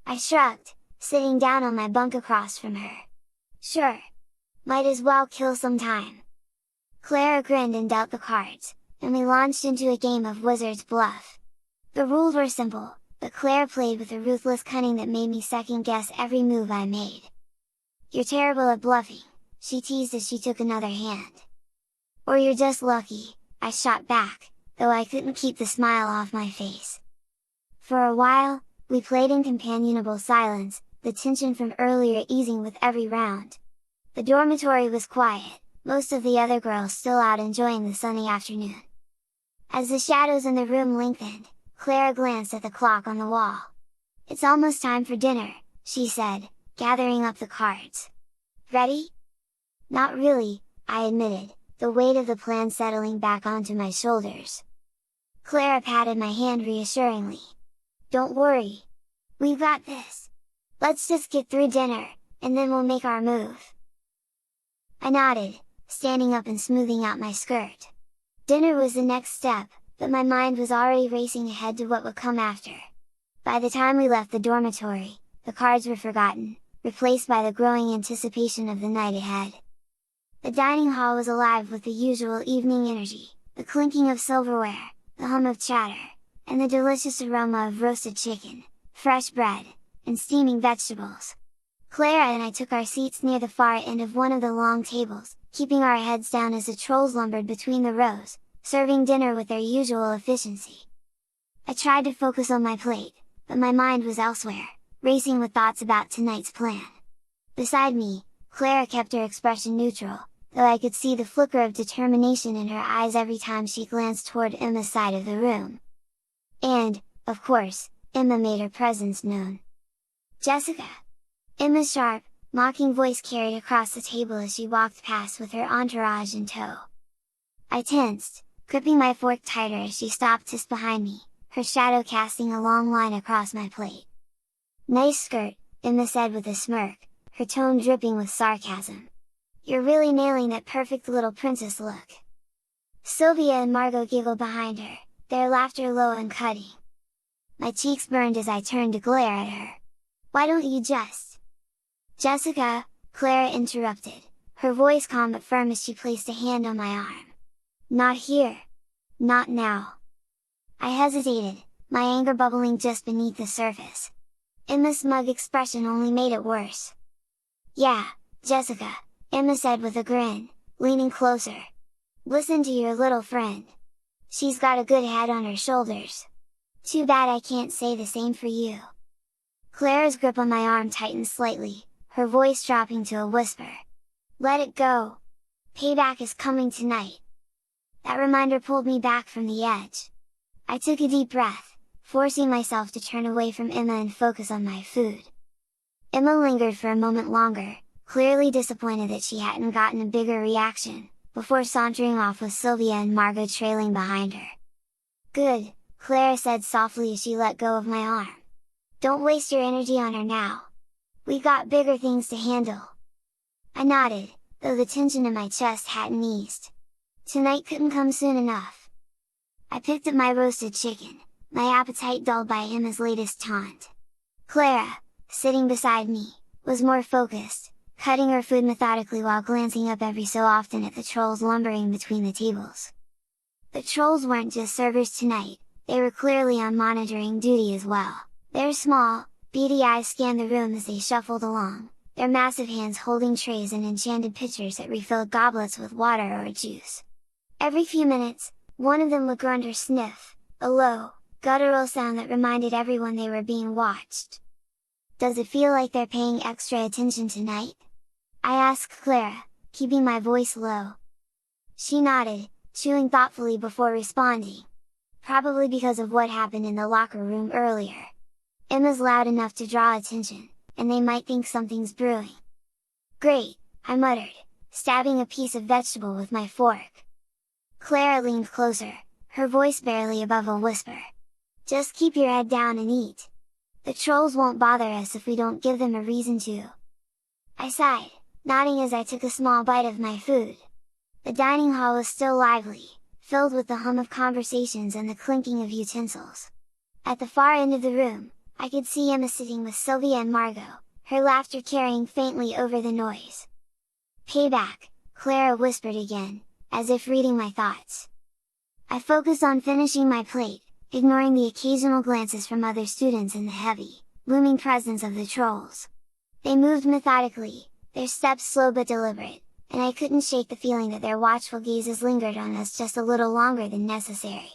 A: I shrugged, sitting down on my bunk across from her. "Sure! Might as well kill some time." Clara grinned and dealt the cards, and we launched into a game of Wizard's Bluff. The rules were simple, but Clara played with a ruthless cunning that made me second-guess every move I made. "You're terrible at bluffing," she teased as she took another hand. "Or you're just lucky," I shot back, though I couldn't keep the smile off my face. For a while, we played in companionable silence, the tension from earlier easing with every round. The dormitory was quiet, most of the other girls still out enjoying the sunny afternoon. As the shadows in the room lengthened, Clara glanced at the clock on the wall. "It's almost time for dinner," she said, gathering up the cards. "Ready?" "Not really," I admitted, the weight of the plan settling back onto my shoulders. Clara patted my hand reassuringly. "Don't worry! We've got this! Let's just get through dinner, and then we'll make our move!" I nodded, standing up and smoothing out my skirt. Dinner was the next step, but my mind was already racing ahead to what would come after. By the time we left the dormitory, the cards were forgotten, replaced by the growing anticipation of the night ahead. The dining hall was alive with the usual evening energy, the clinking of silverware, the hum of chatter, and the delicious aroma of roasted chicken, fresh bread, and steaming vegetables. Clara and I took our seats near the far end of one of the long tables, keeping our heads down as the trolls lumbered between the rows, serving dinner with their usual efficiency. I tried to focus on my plate, but my mind was elsewhere, racing with thoughts about tonight's plan. Beside me, Clara kept her expression neutral, though I could see the flicker of determination in her eyes every time she glanced toward Emma's side of the room. And, of course, Emma made her presence known. "Jessica!" Emma's sharp, mocking voice carried across the table as she walked past with her entourage in tow. I tensed, gripping my fork tighter as she stopped just behind me, her shadow casting a long line across my plate. "Nice skirt," Emma said with a smirk, her tone dripping with sarcasm. "You're really nailing that perfect little princess look." Sylvia and Margot giggled behind her, their laughter low and cutting. My cheeks burned as I turned to glare at her. "Why don't you just—" "Jessica," Clara interrupted, her voice calm but firm as she placed a hand on my arm. "Not here! Not now!" I hesitated, my anger bubbling just beneath the surface. Emma's smug expression only made it worse. "Yeah, Jessica," Emma said with a grin, leaning closer. "Listen to your little friend. She's got a good head on her shoulders. Too bad I can't say the same for you." Clara's grip on my arm tightened slightly, her voice dropping to a whisper. "Let it go! Payback is coming tonight!" That reminder pulled me back from the edge. I took a deep breath, forcing myself to turn away from Emma and focus on my food. Emma lingered for a moment longer, clearly disappointed that she hadn't gotten a bigger reaction, before sauntering off with Sylvia and Margot trailing behind her. "Good," Clara said softly as she let go of my arm. "Don't waste your energy on her now. We got bigger things to handle." I nodded, though the tension in my chest hadn't eased. Tonight couldn't come soon enough. I picked up my roasted chicken, my appetite dulled by Emma's latest taunt. Clara, sitting beside me, was more focused, cutting her food methodically while glancing up every so often at the trolls lumbering between the tables. The trolls weren't just servers tonight, they were clearly on monitoring duty as well. Their small, beady eyes scanned the room as they shuffled along, their massive hands holding trays and enchanted pitchers that refilled goblets with water or juice. Every few minutes, one of them would grunt or sniff, a low, guttural sound that reminded everyone they were being watched. "Does it feel like they're paying extra attention tonight?" I asked Clara, keeping my voice low. She nodded, chewing thoughtfully before responding. "Probably because of what happened in the locker room earlier. Emma's loud enough to draw attention, and they might think something's brewing." "Great," I muttered, stabbing a piece of vegetable with my fork. Clara leaned closer, her voice barely above a whisper. "Just keep your head down and eat. The trolls won't bother us if we don't give them a reason to." I sighed, nodding as I took a small bite of my food. The dining hall was still lively, filled with the hum of conversations and the clinking of utensils. At the far end of the room, I could see Emma sitting with Sylvia and Margot, her laughter carrying faintly over the noise. "Payback," Clara whispered again, as if reading my thoughts. I focused on finishing my plate, ignoring the occasional glances from other students and the heavy, looming presence of the trolls. They moved methodically, their steps slow but deliberate, and I couldn't shake the feeling that their watchful gazes lingered on us just a little longer than necessary.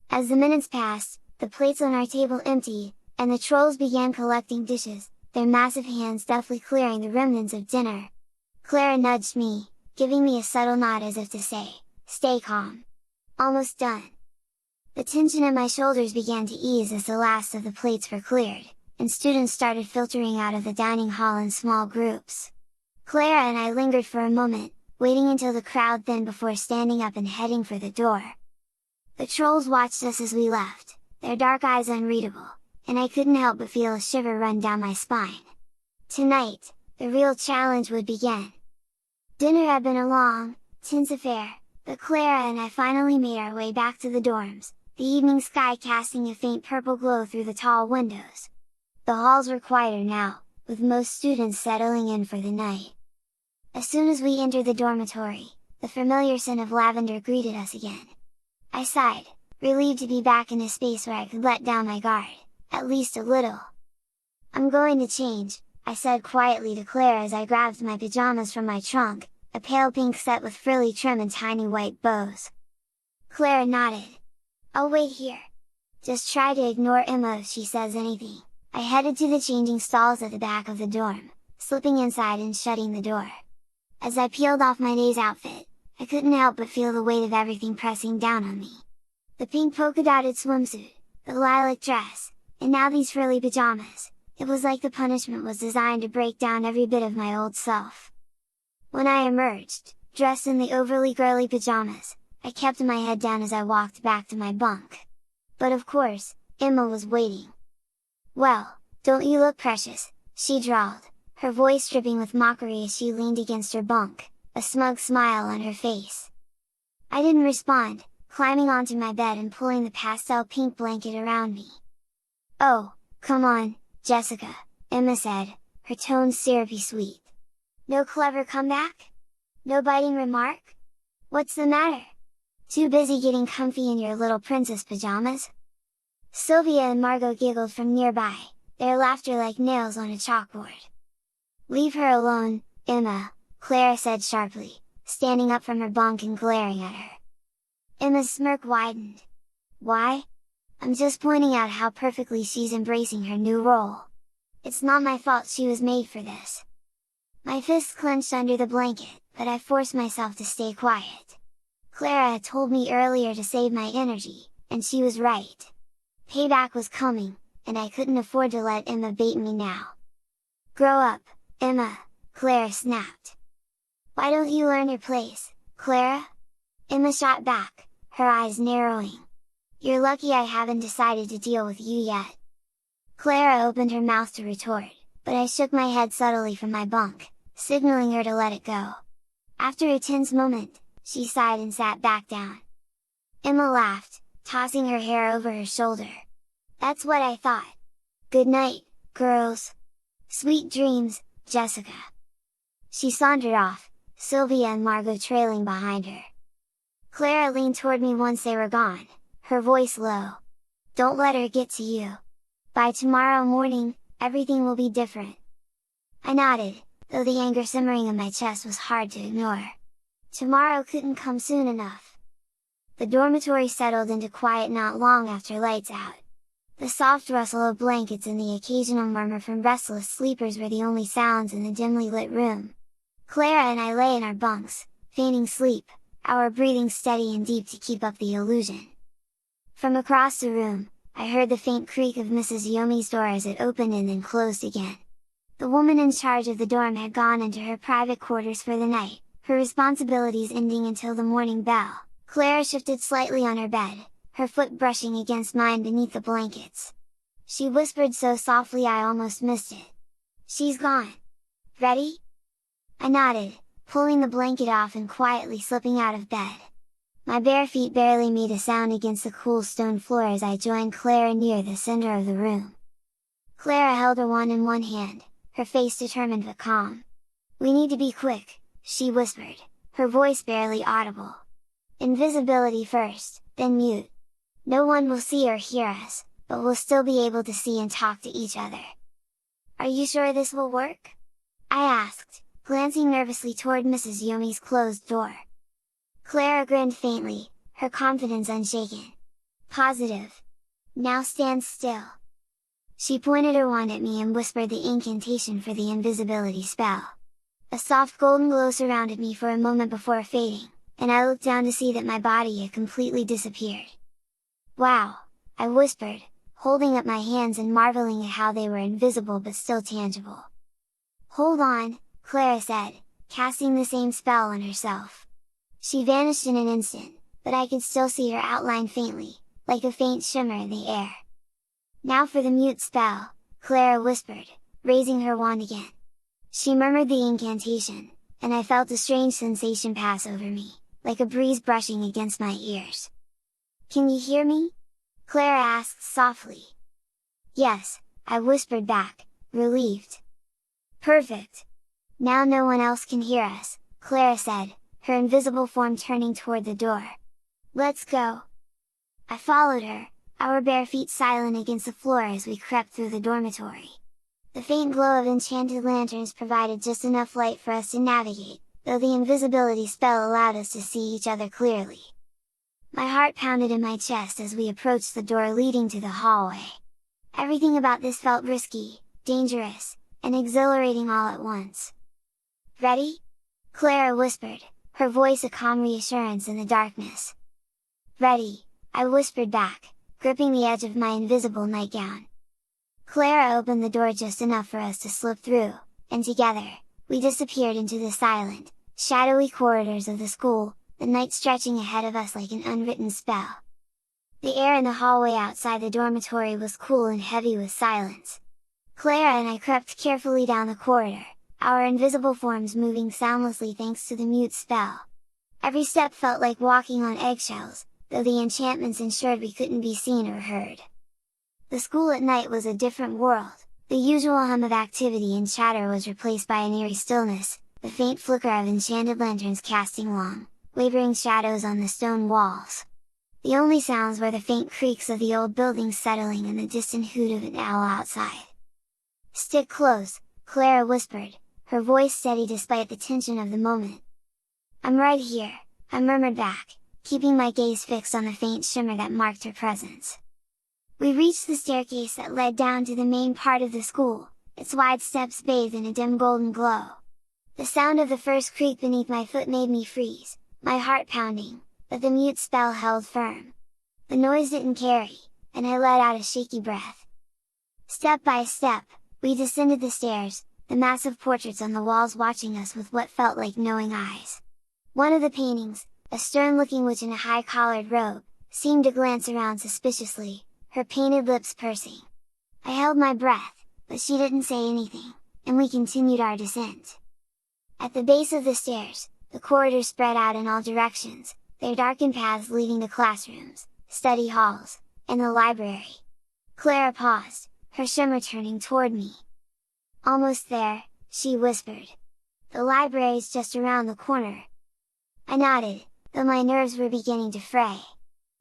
A: As the minutes passed, the plates on our table emptied, and the trolls began collecting dishes, their massive hands deftly clearing the remnants of dinner. Clara nudged me, giving me a subtle nod as if to say, "Stay calm. Almost done." The tension in my shoulders began to ease as the last of the plates were cleared, and students started filtering out of the dining hall in small groups. Clara and I lingered for a moment, waiting until the crowd thinned before standing up and heading for the door. The trolls watched us as we left, their dark eyes unreadable, and I couldn't help but feel a shiver run down my spine. Tonight, the real challenge would begin. Dinner had been a long, tense affair, but Clara and I finally made our way back to the dorms, the evening sky casting a faint purple glow through the tall windows. The halls were quieter now, with most students settling in for the night. As soon as we entered the dormitory, the familiar scent of lavender greeted us again. I sighed, relieved to be back in a space where I could let down my guard, at least a little. "I'm going to change," I said quietly to Clara as I grabbed my pajamas from my trunk, a pale pink set with frilly trim and tiny white bows. Clara nodded. "I'll wait here. Just try to ignore Emma if she says anything." I headed to the changing stalls at the back of the dorm, slipping inside and shutting the door. As I peeled off my day's outfit, I couldn't help but feel the weight of everything pressing down on me. The pink polka-dotted swimsuit, the lilac dress, and now these frilly pajamas, it was like the punishment was designed to break down every bit of my old self. When I emerged, dressed in the overly girly pajamas, I kept my head down as I walked back to my bunk. But of course, Emma was waiting. "Well, don't you look precious," she drawled, her voice dripping with mockery as she leaned against her bunk, a smug smile on her face. I didn't respond, climbing onto my bed and pulling the pastel pink blanket around me. "Oh, come on, Jessica," Emma said, her tone syrupy sweet. "No clever comeback? No biting remark? What's the matter? Too busy getting comfy in your little princess pajamas?" Sylvia and Margot giggled from nearby, their laughter like nails on a chalkboard. "Leave her alone, Emma," Clara said sharply, standing up from her bunk and glaring at her. Emma's smirk widened. "Why? I'm just pointing out how perfectly she's embracing her new role. It's not my fault she was made for this." My fists clenched under the blanket, but I forced myself to stay quiet. Clara had told me earlier to save my energy, and she was right. Payback was coming, and I couldn't afford to let Emma bait me now. Grow up, Emma, Clara snapped. Why don't you learn your place, Clara? Emma shot back, her eyes narrowing. You're lucky I haven't decided to deal with you yet. Clara opened her mouth to retort, but I shook my head subtly from my bunk, signaling her to let it go. After a tense moment, she sighed and sat back down. Emma laughed, tossing her hair over her shoulder. That's what I thought. Good night, girls. Sweet dreams, Jessica. She sauntered off, Sylvia and Margot trailing behind her. Clara leaned toward me once they were gone, her voice low. Don't let her get to you. By tomorrow morning, everything will be different. I nodded, though the anger simmering in my chest was hard to ignore. Tomorrow couldn't come soon enough. The dormitory settled into quiet not long after lights out. The soft rustle of blankets and the occasional murmur from restless sleepers were the only sounds in the dimly lit room. Clara and I lay in our bunks, feigning sleep, our breathing steady and deep to keep up the illusion. From across the room, I heard the faint creak of Mrs. Yomi's door as it opened and then closed again. The woman in charge of the dorm had gone into her private quarters for the night, her responsibilities ending until the morning bell. Clara shifted slightly on her bed, her foot brushing against mine beneath the blankets. She whispered so softly I almost missed it. She's gone. Ready? I nodded, pulling the blanket off and quietly slipping out of bed. My bare feet barely made a sound against the cool stone floor as I joined Clara near the center of the room. Clara held her wand in one hand, her face determined but calm. We need to be quick, she whispered, her voice barely audible. Invisibility first, then mute. No one will see or hear us, but we'll still be able to see and talk to each other. Are you sure this will work? I asked, glancing nervously toward Mrs. Yomi's closed door. Clara grinned faintly, her confidence unshaken. Positive. Now stand still. She pointed her wand at me and whispered the incantation for the invisibility spell. A soft golden glow surrounded me for a moment before fading, and I looked down to see that my body had completely disappeared. Wow! I whispered, holding up my hands and marveling at how they were invisible but still tangible. Hold on, Clara said, casting the same spell on herself. She vanished in an instant, but I could still see her outline faintly, like a faint shimmer in the air. Now for the mute spell, Clara whispered, raising her wand again. She murmured the incantation, and I felt a strange sensation pass over me, like a breeze brushing against my ears. Can you hear me? Clara asked softly. Yes, I whispered back, relieved. Perfect! Now no one else can hear us, Clara said, her invisible form turning toward the door. Let's go! I followed her, our bare feet silent against the floor as we crept through the dormitory. The faint glow of enchanted lanterns provided just enough light for us to navigate, though the invisibility spell allowed us to see each other clearly. My heart pounded in my chest as we approached the door leading to the hallway. Everything about this felt risky, dangerous, and exhilarating all at once. Ready? Clara whispered, her voice a calm reassurance in the darkness. Ready, I whispered back, gripping the edge of my invisible nightgown. Clara opened the door just enough for us to slip through, and together, we disappeared into the silent, shadowy corridors of the school, the night stretching ahead of us like an unwritten spell. The air in the hallway outside the dormitory was cool and heavy with silence. Clara and I crept carefully down the corridor, our invisible forms moving soundlessly thanks to the mute spell. Every step felt like walking on eggshells, though the enchantments ensured we couldn't be seen or heard. The school at night was a different world, the usual hum of activity and chatter was replaced by an eerie stillness, the faint flicker of enchanted lanterns casting long, wavering shadows on the stone walls. The only sounds were the faint creaks of the old buildings settling and the distant hoot of an owl outside. Stick close, Clara whispered, her voice steady despite the tension of the moment. I'm right here, I murmured back, keeping my gaze fixed on the faint shimmer that marked her presence. We reached the staircase that led down to the main part of the school, its wide steps bathed in a dim golden glow. The sound of the first creak beneath my foot made me freeze, my heart pounding, but the mute spell held firm. The noise didn't carry, and I let out a shaky breath. Step by step, we descended the stairs, the massive portraits on the walls watching us with what felt like knowing eyes. One of the paintings, a stern-looking witch in a high-collared robe, seemed to glance around suspiciously, her painted lips pursing. I held my breath, but she didn't say anything, and we continued our descent. At the base of the stairs, the corridors spread out in all directions, their darkened paths leading to classrooms, study halls, and the library. Clara paused, her shimmer turning toward me. "Almost there," she whispered. "The library's just around the corner." I nodded, though my nerves were beginning to fray.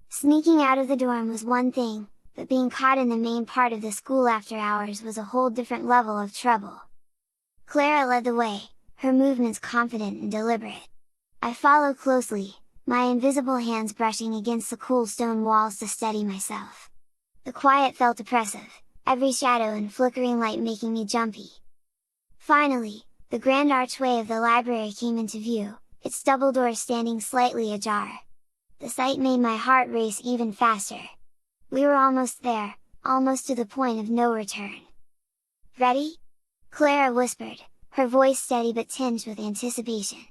A: Sneaking out of the dorm was one thing, but being caught in the main part of the school after hours was a whole different level of trouble. Clara led the way, her movements confident and deliberate. I followed closely, my invisible hands brushing against the cool stone walls to steady myself. The quiet felt oppressive, every shadow and flickering light making me jumpy. Finally, the grand archway of the library came into view, its double doors standing slightly ajar. The sight made my heart race even faster. We were almost there, almost to the point of no return. "Ready?" Clara whispered, her voice steady but tinged with anticipation.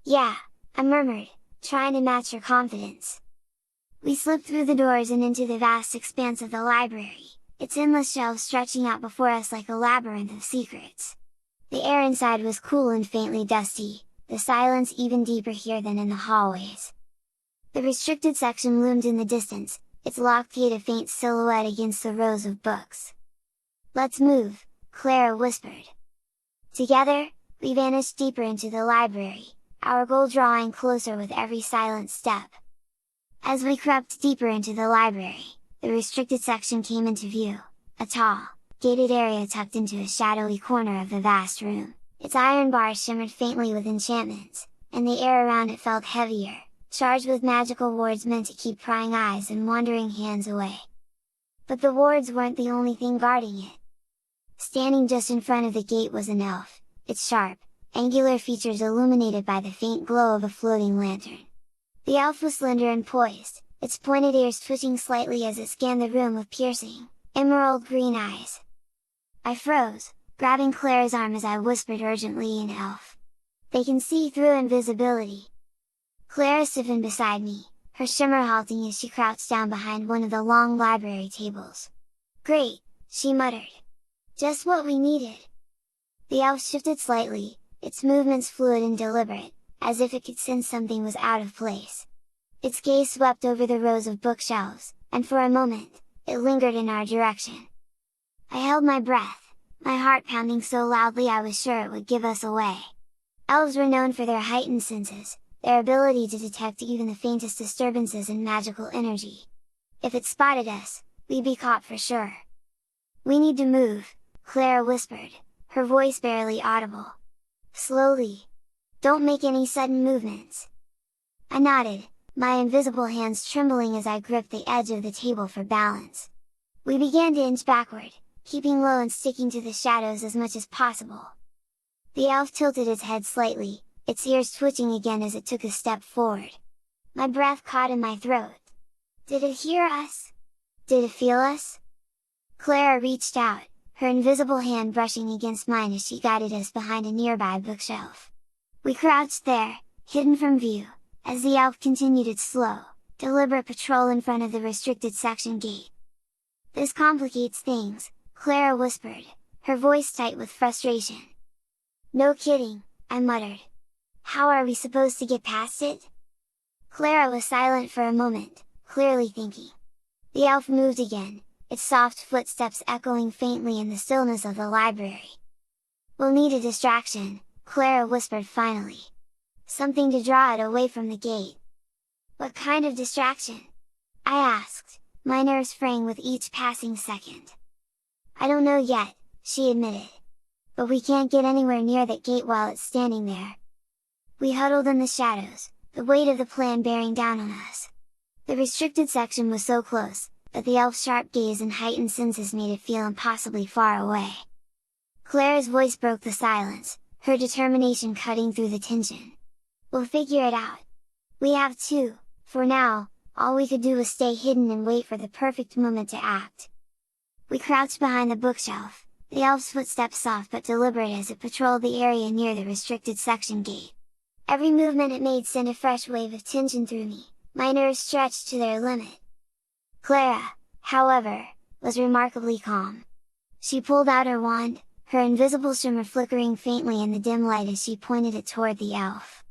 A: "Yeah," I murmured, trying to match her confidence. We slipped through the doors and into the vast expanse of the library, its endless shelves stretching out before us like a labyrinth of secrets. The air inside was cool and faintly dusty, the silence even deeper here than in the hallways. The restricted section loomed in the distance, its locked gate a faint silhouette against the rows of books. "Let's move," Clara whispered. Together, we vanished deeper into the library, our goal drawing closer with every silent step. As we crept deeper into the library, the restricted section came into view, a tall, gated area tucked into a shadowy corner of the vast room. Its iron bars shimmered faintly with enchantments, and the air around it felt heavier, charged with magical wards meant to keep prying eyes and wandering hands away. But the wards weren't the only thing guarding it. Standing just in front of the gate was an elf, its sharp, angular features illuminated by the faint glow of a floating lantern. The elf was slender and poised, its pointed ears twitching slightly as it scanned the room with piercing, emerald green eyes. I froze, grabbing Clara's arm as I whispered urgently in elf. "They can see through invisibility." Clara stiffened beside me, her shimmer halting as she crouched down behind one of the long library tables. "Great," she muttered. "Just what we needed!" The elf shifted slightly, its movements fluid and deliberate, as if it could sense something was out of place. Its gaze swept over the rows of bookshelves, and for a moment, it lingered in our direction. I held my breath, my heart pounding so loudly I was sure it would give us away. Elves were known for their heightened senses, their ability to detect even the faintest disturbances in magical energy. If it spotted us, we'd be caught for sure. "We need to move," Clara whispered, her voice barely audible. "Slowly. Don't make any sudden movements." I nodded, my invisible hands trembling as I gripped the edge of the table for balance. We began to inch backward, keeping low and sticking to the shadows as much as possible. The elf tilted its head slightly, its ears twitching again as it took a step forward. My breath caught in my throat. Did it hear us? Did it feel us? Clara reached out, her invisible hand brushing against mine as she guided us behind a nearby bookshelf. We crouched there, hidden from view, as the elf continued its slow, deliberate patrol in front of the restricted section gate. "This complicates things," Clara whispered, her voice tight with frustration. "No kidding," I muttered. "How are we supposed to get past it?" Clara was silent for a moment, clearly thinking. The elf moved again, its soft footsteps echoing faintly in the stillness of the library. "We'll need a distraction," Clara whispered finally. "Something to draw it away from the gate." "What kind of distraction?" I asked, my nerves fraying with each passing second. "I don't know yet," she admitted. "But we can't get anywhere near that gate while it's standing there." We huddled in the shadows, the weight of the plan bearing down on us. The restricted section was so close, but the elf's sharp gaze and heightened senses made it feel impossibly far away. Clara's voice broke the silence, her determination cutting through the tension. "We'll figure it out. We have to, for now, all we could do was stay hidden and wait for the perfect moment to act." We crouched behind the bookshelf, the elf's footsteps soft but deliberate as it patrolled the area near the restricted section gate. Every movement it made sent a fresh wave of tension through me, my nerves stretched to their limit. Clara, however, was remarkably calm. She pulled out her wand, her invisible shimmer flickering faintly in the dim light as she pointed it toward the elf.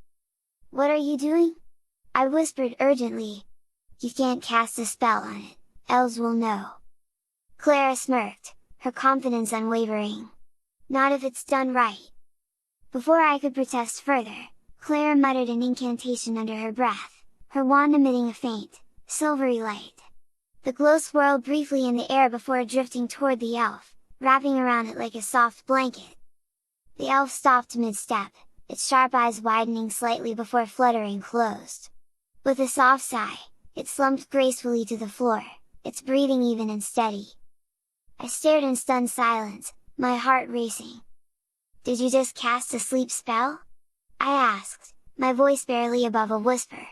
A: "What are you doing?" I whispered urgently. "You can't cast a spell on it, elves will know." Clara smirked, her confidence unwavering. "Not if it's done right." Before I could protest further, Clara muttered an incantation under her breath, her wand emitting a faint, silvery light. The glow swirled briefly in the air before drifting toward the elf, wrapping around it like a soft blanket. The elf stopped mid-step, its sharp eyes widening slightly before fluttering closed. With a soft sigh, it slumped gracefully to the floor, its breathing even and steady. I stared in stunned silence, my heart racing. "Did you just cast a sleep spell?" I asked, my voice barely above a whisper.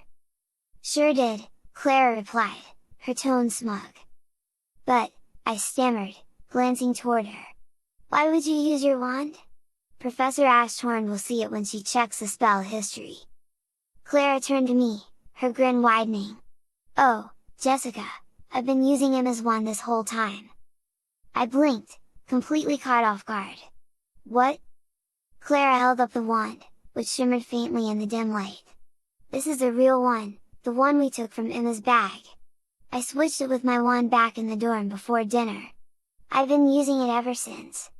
A: "Sure did," Clara replied, her tone smug. "But," I stammered, glancing toward her. "Why would you use your wand? Professor Ashtorn will see it when she checks the spell history." Clara turned to me, her grin widening. "Oh, Jessica, I've been using Emma's wand this whole time." I blinked, completely caught off guard. "What?" Clara held up the wand, which shimmered faintly in the dim light. "This is the real one, the one we took from Emma's bag. I switched it with my wand back in the dorm before dinner. I've been using it ever since."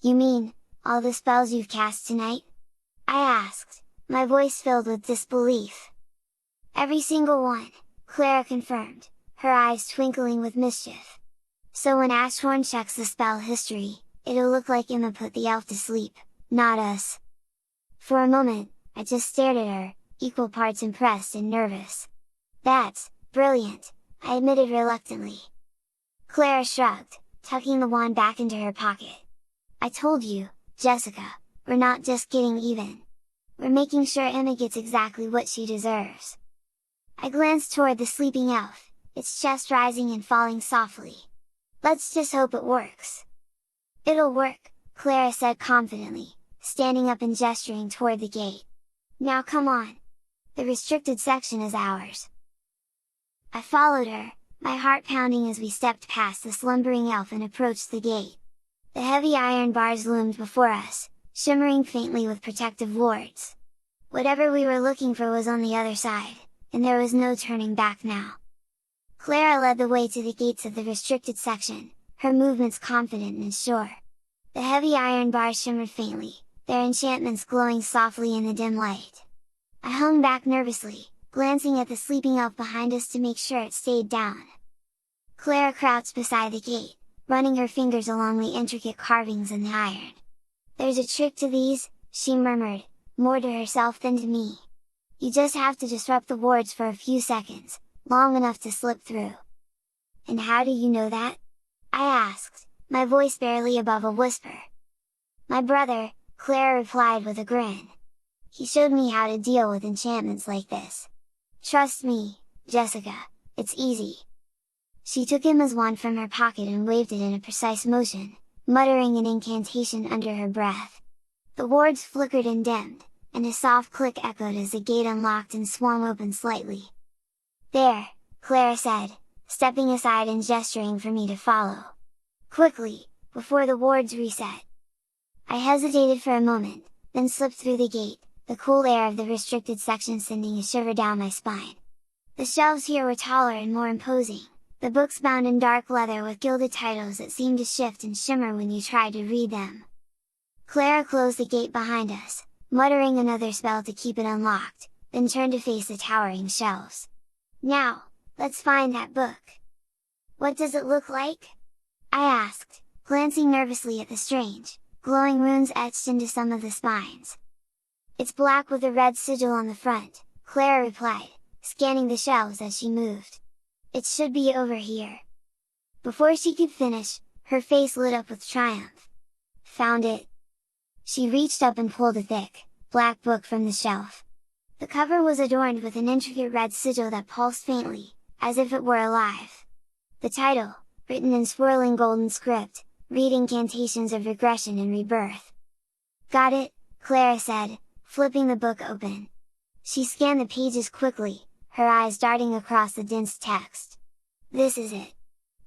A: "You mean, all the spells you've cast tonight?" I asked, my voice filled with disbelief. "Every single one," Clara confirmed, her eyes twinkling with mischief. "So when Ashtorn checks the spell history, it'll look like Emma put the elf to sleep, not us." For a moment, I just stared at her, equal parts impressed and nervous. "That's brilliant," I admitted reluctantly. Clara shrugged, tucking the wand back into her pocket. "I told you, Jessica, we're not just getting even. We're making sure Emma gets exactly what she deserves." I glanced toward the sleeping elf, its chest rising and falling softly. "Let's just hope it works." "It'll work," Clara said confidently, standing up and gesturing toward the gate. "Now come on! The restricted section is ours." I followed her, my heart pounding as we stepped past the slumbering elf and approached the gate. The heavy iron bars loomed before us, shimmering faintly with protective wards. Whatever we were looking for was on the other side, and there was no turning back now. Clara led the way to the gates of the restricted section, her movements confident and sure. The heavy iron bars shimmered faintly, their enchantments glowing softly in the dim light. I hung back nervously, glancing at the sleeping elf behind us to make sure it stayed down. Clara crouched beside the gate, running her fingers along the intricate carvings in the iron. "There's a trick to these," she murmured, more to herself than to me. "You just have to disrupt the wards for a few seconds, long enough to slip through." "And how do you know that?" I asked, my voice barely above a whisper. "My brother," Clara replied with a grin. "He showed me how to deal with enchantments like this. Trust me, Jessica, it's easy." She took Emma's wand from her pocket and waved it in a precise motion, muttering an incantation under her breath. The wards flickered and dimmed, and a soft click echoed as the gate unlocked and swung open slightly. "There," Clara said, stepping aside and gesturing for me to follow. "Quickly, before the wards reset." I hesitated for a moment, then slipped through the gate, the cool air of the restricted section sending a shiver down my spine. The shelves here were taller and more imposing, the books bound in dark leather with gilded titles that seemed to shift and shimmer when you tried to read them. Clara closed the gate behind us, muttering another spell to keep it unlocked, then turned to face the towering shelves. "Now, let's find that book." "What does it look like?" I asked, glancing nervously at the strange, glowing runes etched into some of the spines. "It's black with a red sigil on the front," Clara replied, scanning the shelves as she moved. "It should be over here." Before she could finish, her face lit up with triumph. "Found it!" She reached up and pulled a thick, black book from the shelf. The cover was adorned with an intricate red sigil that pulsed faintly, as if it were alive. The title, written in swirling golden script, read incantations of regression and rebirth. Got it, Clara said, flipping the book open. She scanned the pages quickly, her eyes darting across the dense text. This is it!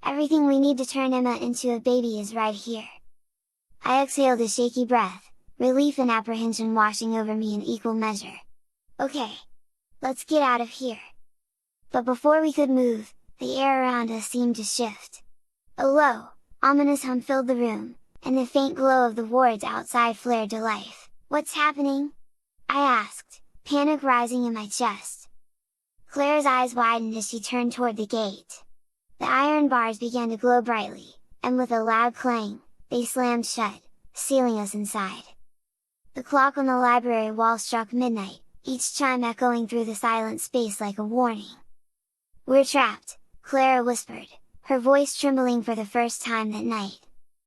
A: Everything we need to turn Emma into a baby is right here! I exhaled a shaky breath, relief and apprehension washing over me in equal measure. Okay! Let's get out of here! But before we could move, the air around us seemed to shift. A low, ominous hum filled the room, and the faint glow of the wards outside flared to life. What's happening? I asked, panic rising in my chest. Claire's eyes widened as she turned toward the gate. The iron bars began to glow brightly, and with a loud clang, they slammed shut, sealing us inside. The clock on the library wall struck midnight, each chime echoing through the silent space like a warning. "We're trapped," Clara whispered, her voice trembling for the first time that night.